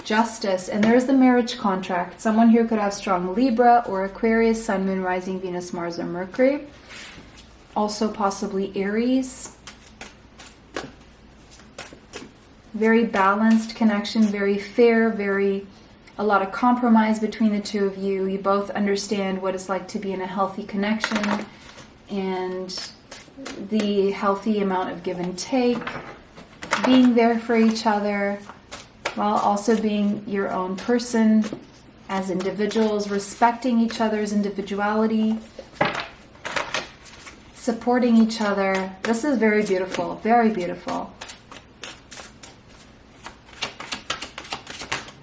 Justice, and there's the marriage contract. Someone here could have strong Libra or Aquarius, Sun, Moon, Rising, Venus, Mars, or Mercury. Also possibly Aries. Very balanced connection, very fair, a lot of compromise between the two of you. You both understand what it's like to be in a healthy connection and the healthy amount of give and take, being there for each other while also being your own person as individuals, respecting each other's individuality, supporting each other. This is very beautiful, very beautiful.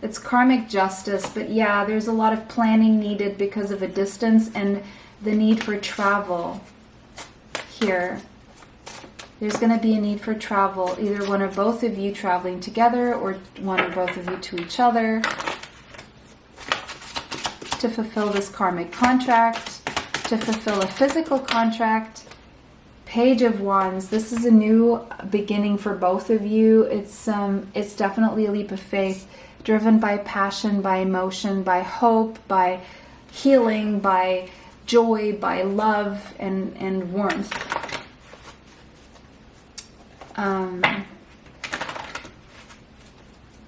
It's karmic justice, but yeah, there's a lot of planning needed because of a distance and the need for travel here. There's going to be a need for travel, either one or both of you traveling together or one or both of you to each other to fulfill this karmic contract, to fulfill a physical contract. Page of Wands. This is a new beginning for both of you. It's definitely a leap of faith, driven by passion, by emotion, by hope, by healing, by joy, by love and warmth.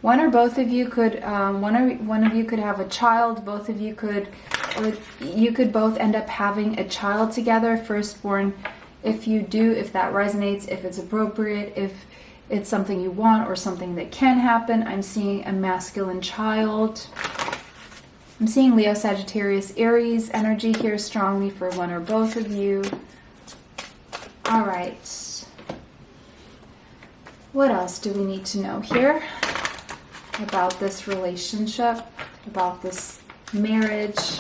One or both of you could one of you could have a child. Both of you could, or you could both end up having a child together, firstborn. If you do, if that resonates, if it's appropriate, if it's something you want or something that can happen. I'm seeing a masculine child. I'm seeing Leo, Sagittarius, Aries energy here strongly for one or both of you. All right. What else do we need to know here about this relationship, about this marriage?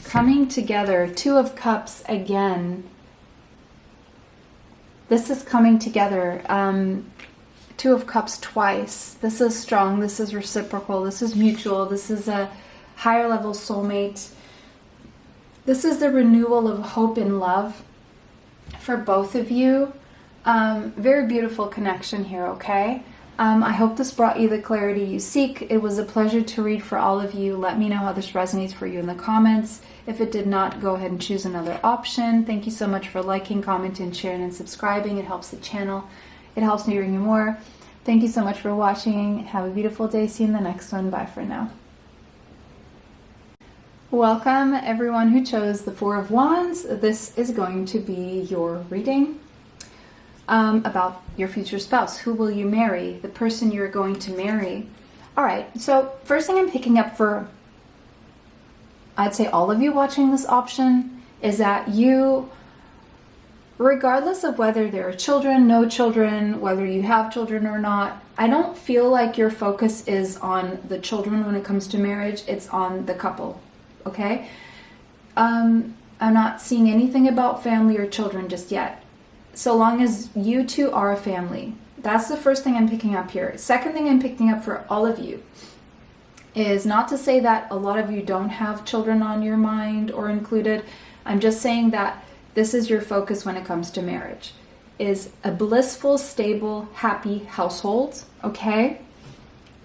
Coming together, Two of Cups again. This is coming together. Two of Cups twice. This is strong. This is reciprocal. This is mutual. This is a higher level soulmate. This is the renewal of hope and love for both of you. Very beautiful connection here, okay? I hope this brought you the clarity you seek. It was a pleasure to read for all of you. Let me know how this resonates for you in the comments. If it did not, go ahead and choose another option. Thank you so much for liking, commenting, sharing, and subscribing. It helps the channel. It helps me bring you more. Thank you so much for watching. Have a beautiful day. See you in the next one. Bye for now. Welcome everyone who chose the Four of Wands. This is going to be your reading. About your future spouse. Who will you marry? The person you're going to marry. All right, so first thing I'm picking up for, I'd say all of you watching this option, is that you, regardless of whether there are children, no children, whether you have children or not, I don't feel like your focus is on the children when it comes to marriage. It's on the couple, okay? I'm not seeing anything about family or children just yet. So long as you two are a family. That's the first thing I'm picking up here. Second thing I'm picking up for all of you is not to say that a lot of you don't have children on your mind or included. I'm just saying that this is your focus when it comes to marriage. Is a blissful, stable, happy household, okay?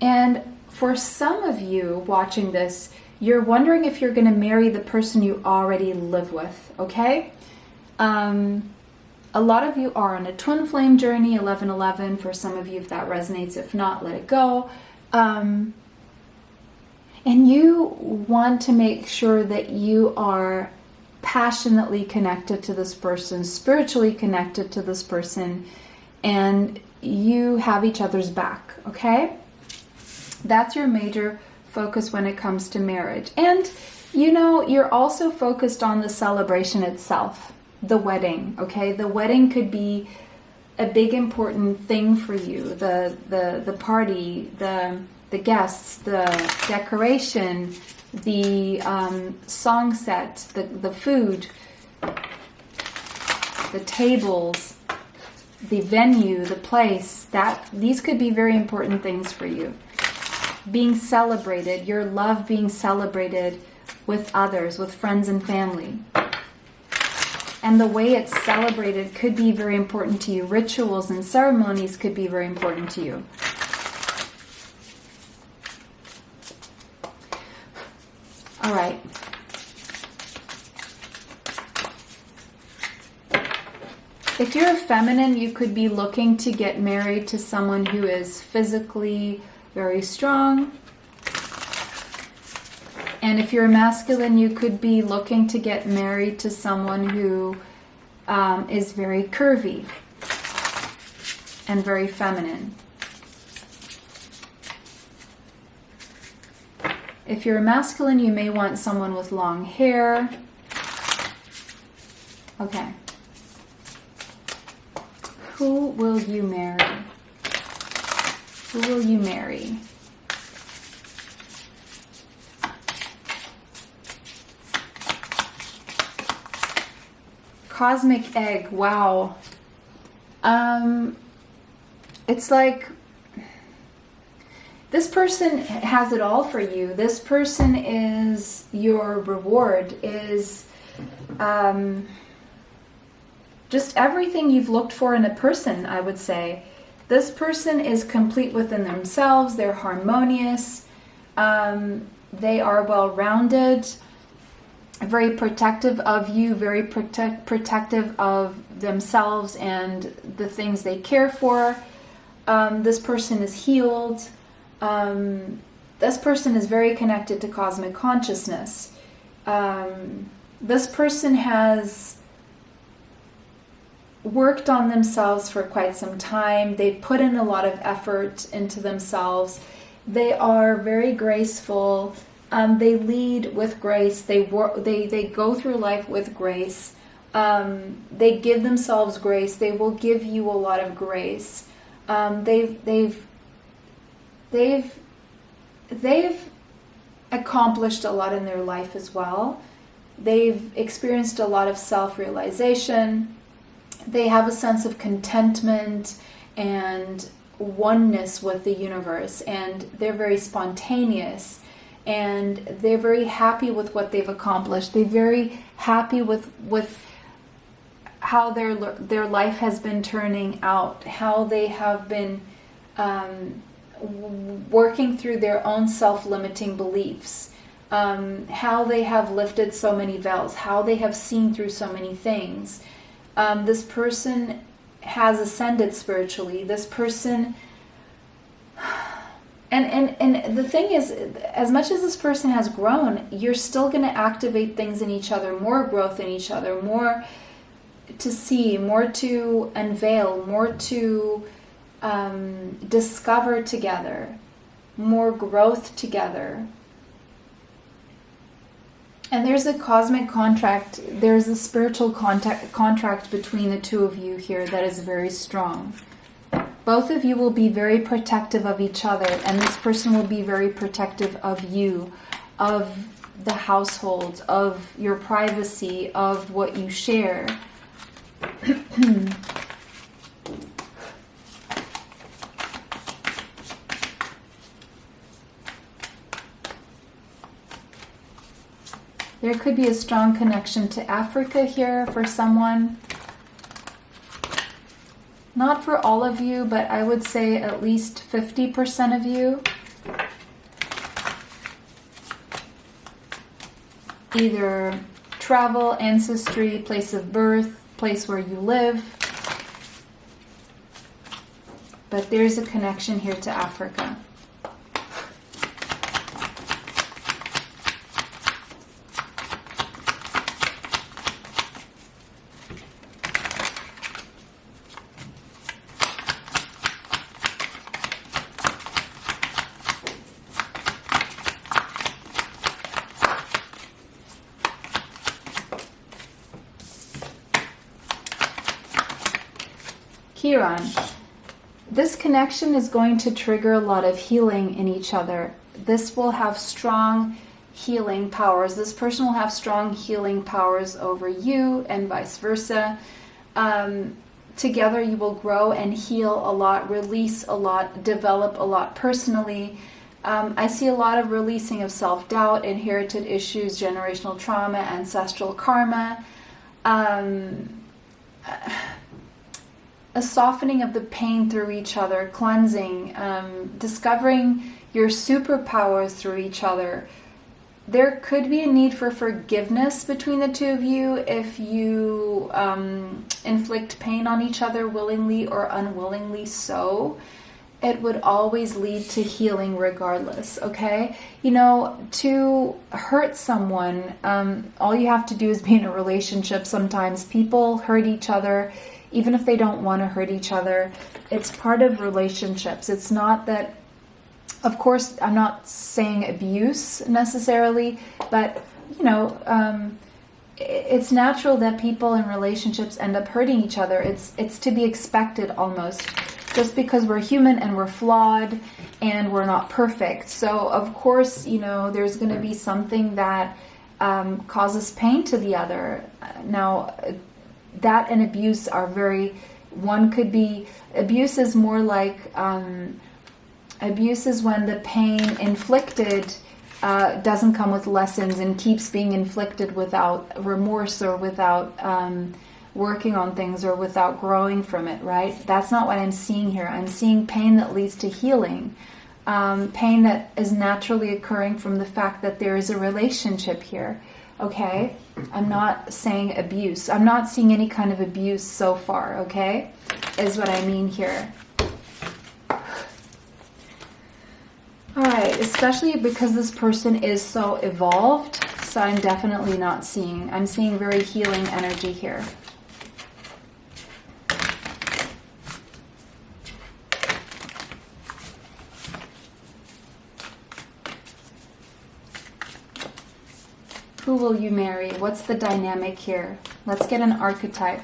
And for some of you watching this, you're wondering if you're going to marry the person you already live with, okay? A lot of you are on a twin flame journey, 1111. For some of you, if that resonates, if not, let it go. And you want to make sure that you are passionately connected to this person, spiritually connected to this person, and you have each other's back, okay? That's your major focus when it comes to marriage. And, you know, you're also focused on the celebration itself. The wedding, okay? The wedding could be a big important thing for you. The party, the guests, the decoration, the song set, the food, the tables, the venue, the place, that these could be very important things for you. Being celebrated, your love being celebrated with others, with friends and family. And the way it's celebrated could be very important to you. Rituals and ceremonies could be very important to you. All right. If you're a feminine, you could be looking to get married to someone who is physically very strong. And if you're a masculine, you could be looking to get married to someone who is very curvy and very feminine. If you're a masculine, you may want someone with long hair. Okay. Who will you marry? Who will you marry? Cosmic egg, wow. It's like this person has it all for you. This person is your reward, is just everything you've looked for in a person, I would say. This person is complete within themselves. They're harmonious. They are well-rounded, very protective of you, very protective of themselves and the things they care for. This person is healed. This person is very connected to cosmic consciousness. This person has worked on themselves for quite some time. They put in a lot of effort into themselves. They are very graceful. They lead with grace. They go through life with grace. They give themselves grace. They will give you a lot of grace. They've accomplished a lot in their life as well. They've experienced a lot of self-realization. They have a sense of contentment and oneness with the universe, and they're very spontaneous, and they're very happy with what they've accomplished. They're very happy with how their life has been turning out, how they have been working through their own self-limiting beliefs, how they have lifted so many veils, how they have seen through so many things. This person has ascended spiritually. This person, and the thing is, as much as this person has grown, you're still going to activate things in each other, more growth in each other, more to see, more to unveil, more to discover together, more growth together. And there's a cosmic contract, there's a spiritual contract between the two of you here that is very strong. Both of you will be very protective of each other, and this person will be very protective of you, of the household, of your privacy, of what you share. There could be a strong connection to Africa here for someone. Not for all of you, but I would say at least 50% of you. Either travel, ancestry, place of birth, place where you live. But there's a connection here to Africa. Chiron. This connection is going to trigger a lot of healing in each other. This will have strong healing powers. This person will have strong healing powers over you and vice versa. together you will grow and heal a lot, release a lot, develop a lot personally. I see a lot of releasing of self-doubt, inherited issues, generational trauma, ancestral karma, a softening of the pain through each other, cleansing, discovering your superpowers through each other. There could be a need for forgiveness between the two of you if you inflict pain on each other willingly or unwillingly so. It would always lead to healing regardless, okay? You know, to hurt someone, all you have to do is be in a relationship. Sometimes people hurt each other, even if they don't want to hurt each other. It's part of relationships. It's not that, of course, I'm not saying abuse necessarily, but, you know, it's natural that people in relationships end up hurting each other. It's to be expected almost, just because we're human and we're flawed and we're not perfect. So, of course, you know, there's going to be something that causes pain to the other. Now, that and abuse are very, one could be, abuse is more like, abuse is when the pain inflicted doesn't come with lessons and keeps being inflicted without remorse or without working on things or without growing from it, right? That's not what I'm seeing here. I'm seeing pain that leads to healing. Pain that is naturally occurring from the fact that there is a relationship here, okay? I'm not saying abuse. I'm not seeing any kind of abuse so far, okay? Is what I mean here. Alright, especially because this person is so evolved, so I'm definitely not seeing, I'm seeing very healing energy here. Who will you marry? What's the dynamic here? Let's get an archetype.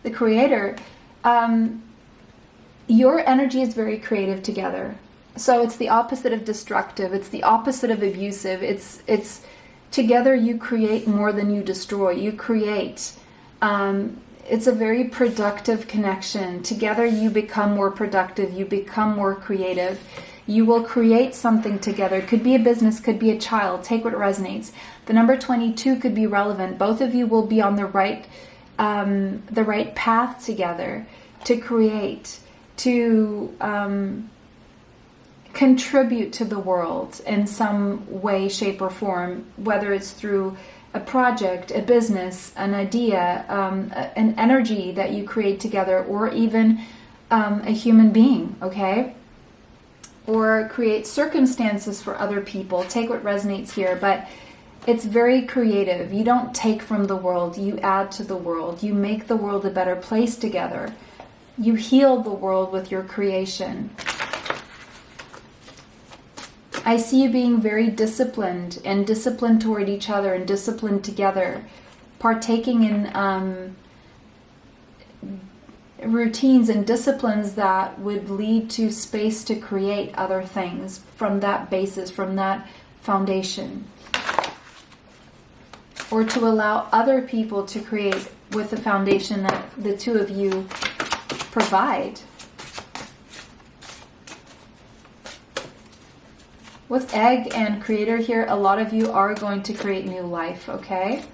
The Creator. Your energy is very creative together. So it's the opposite of destructive. It's the opposite of abusive. It's together you create more than you destroy. You create. It's a very productive connection. Together you become more productive. You become more creative. You will create something together. Could be a business, could be a child. Take what resonates. The number 22 could be relevant. Both of you will be on the right path together to create, to contribute to the world in some way, shape, or form, whether it's through a project, a business, an idea, an energy that you create together, or even a human being, okay? Or create circumstances for other people. Take what resonates here, but it's very creative. You don't take from the world, you add to the world. You make the world a better place together. You heal the world with your creation. I see you being very disciplined, and disciplined toward each other, and disciplined together, partaking in routines and disciplines that would lead to space to create other things from that basis, from that foundation, or to allow other people to create with the foundation that the two of you provide. With egg and creator here, a lot of you are going to create new life, okay?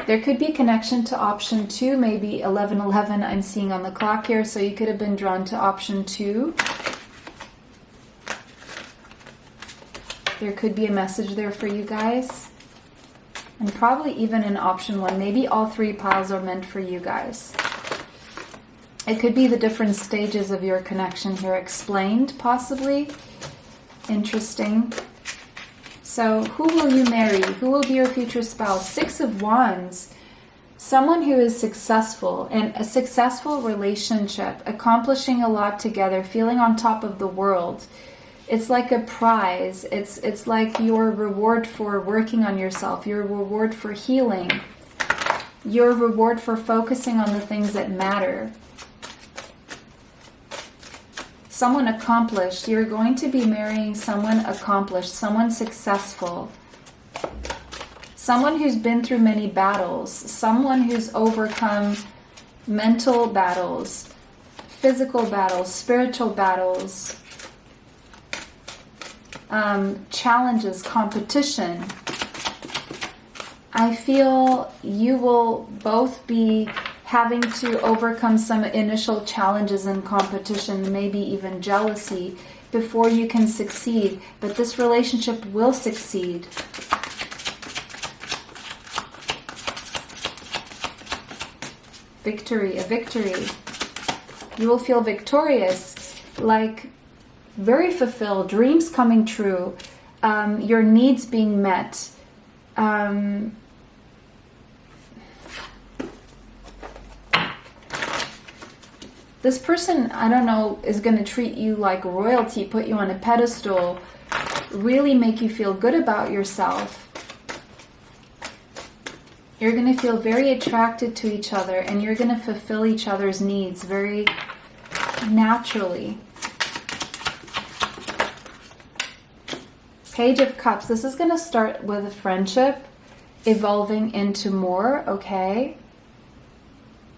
There could be a connection to option 2, maybe 11:11 I'm seeing on the clock here, so you could have been drawn to option 2. There could be a message there for you guys. And probably even in option 1. Maybe all 3 piles are meant for you guys. It could be the different stages of your connection here explained, possibly. Interesting. So, who will you marry? Who will be your future spouse? 6 of Wands. Someone who is successful in a successful relationship, accomplishing a lot together, feeling on top of the world. It's like a prize. It's like your reward for working on yourself, your reward for healing, your reward for focusing on the things that matter. Someone accomplished. You're going to be marrying someone accomplished, someone successful, someone who's been through many battles, someone who's overcome mental battles, physical battles, spiritual battles, challenges, competition. I feel you will both be having to overcome some initial challenges and competition, maybe even jealousy, before you can succeed. But this relationship will succeed. Victory, a victory. You will feel victorious, like very fulfilled, dreams coming true, your needs being met. This person, I don't know, is going to treat you like royalty, put you on a pedestal, really make you feel good about yourself. You're going to feel very attracted to each other, and you're going to fulfill each other's needs very naturally. Page of Cups. This is going to start with a friendship, evolving into more, okay?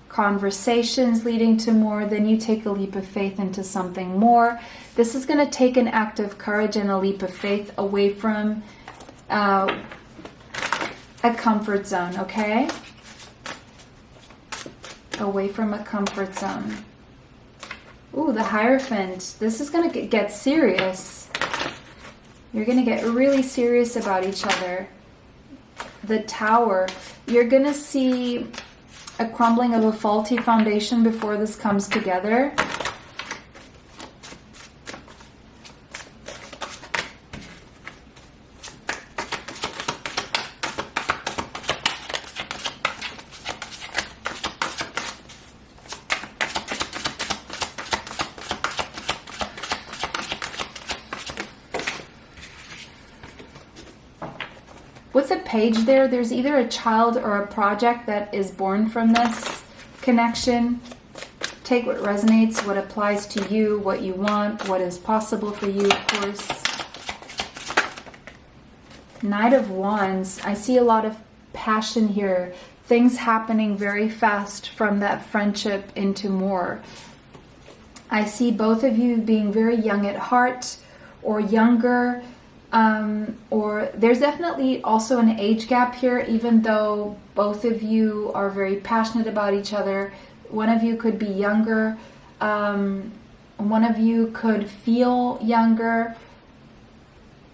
Conversations leading to more, then you take a leap of faith into something more. This is going to take an act of courage and a leap of faith away from a comfort zone, okay? Away from a comfort zone. Ooh, the Hierophant. This is going to get serious. You're going to get really serious about each other. The Tower. You're going to see a crumbling of a faulty foundation before this comes together. With the Page there, there's either a child or a project that is born from this connection. Take what resonates, what applies to you, what you want, what is possible for you, of course. Knight of Wands. I see a lot of passion here. Things happening very fast from that friendship into more. I see both of you being very young at heart or younger. Or there's definitely also an age gap here, even though both of you are very passionate about each other. One of you could be younger. One of you could feel younger.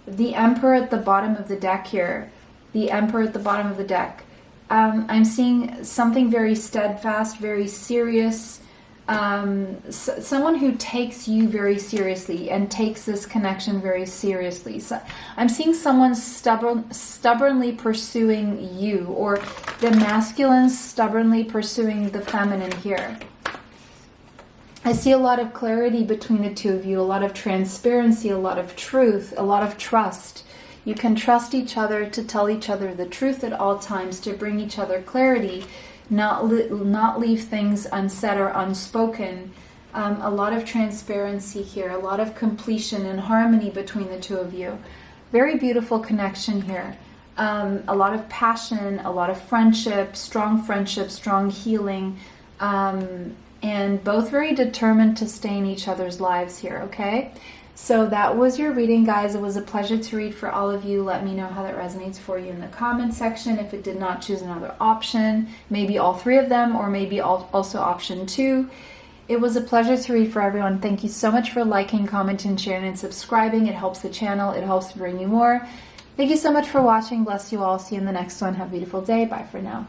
The Emperor at the bottom of the deck here. The Emperor at the bottom of the deck. I'm seeing something very steadfast, very serious. Someone who takes you very seriously and takes this connection very seriously. So I'm seeing someone stubbornly pursuing you, or the masculine stubbornly pursuing the feminine here. I see a lot of clarity between the two of you, a lot of transparency, a lot of truth, a lot of trust. You can trust each other to tell each other the truth at all times, to bring each other clarity. Not leave things unsaid or unspoken. A lot of transparency here, a lot of completion and harmony between the two of you. Very beautiful connection here. A lot of passion, a lot of friendship, strong healing, and both very determined to stay in each other's lives here, okay? So that was your reading, guys. It was a pleasure to read for all of you. Let me know how that resonates for you in the comment section. If it did not, choose another option, maybe all three of them, or maybe also option 2. It was a pleasure to read for everyone. Thank you so much for liking, commenting, sharing, and subscribing. It helps the channel. It helps to bring you more. Thank you so much for watching. Bless you all. See you in the next one. Have a beautiful day. Bye for now.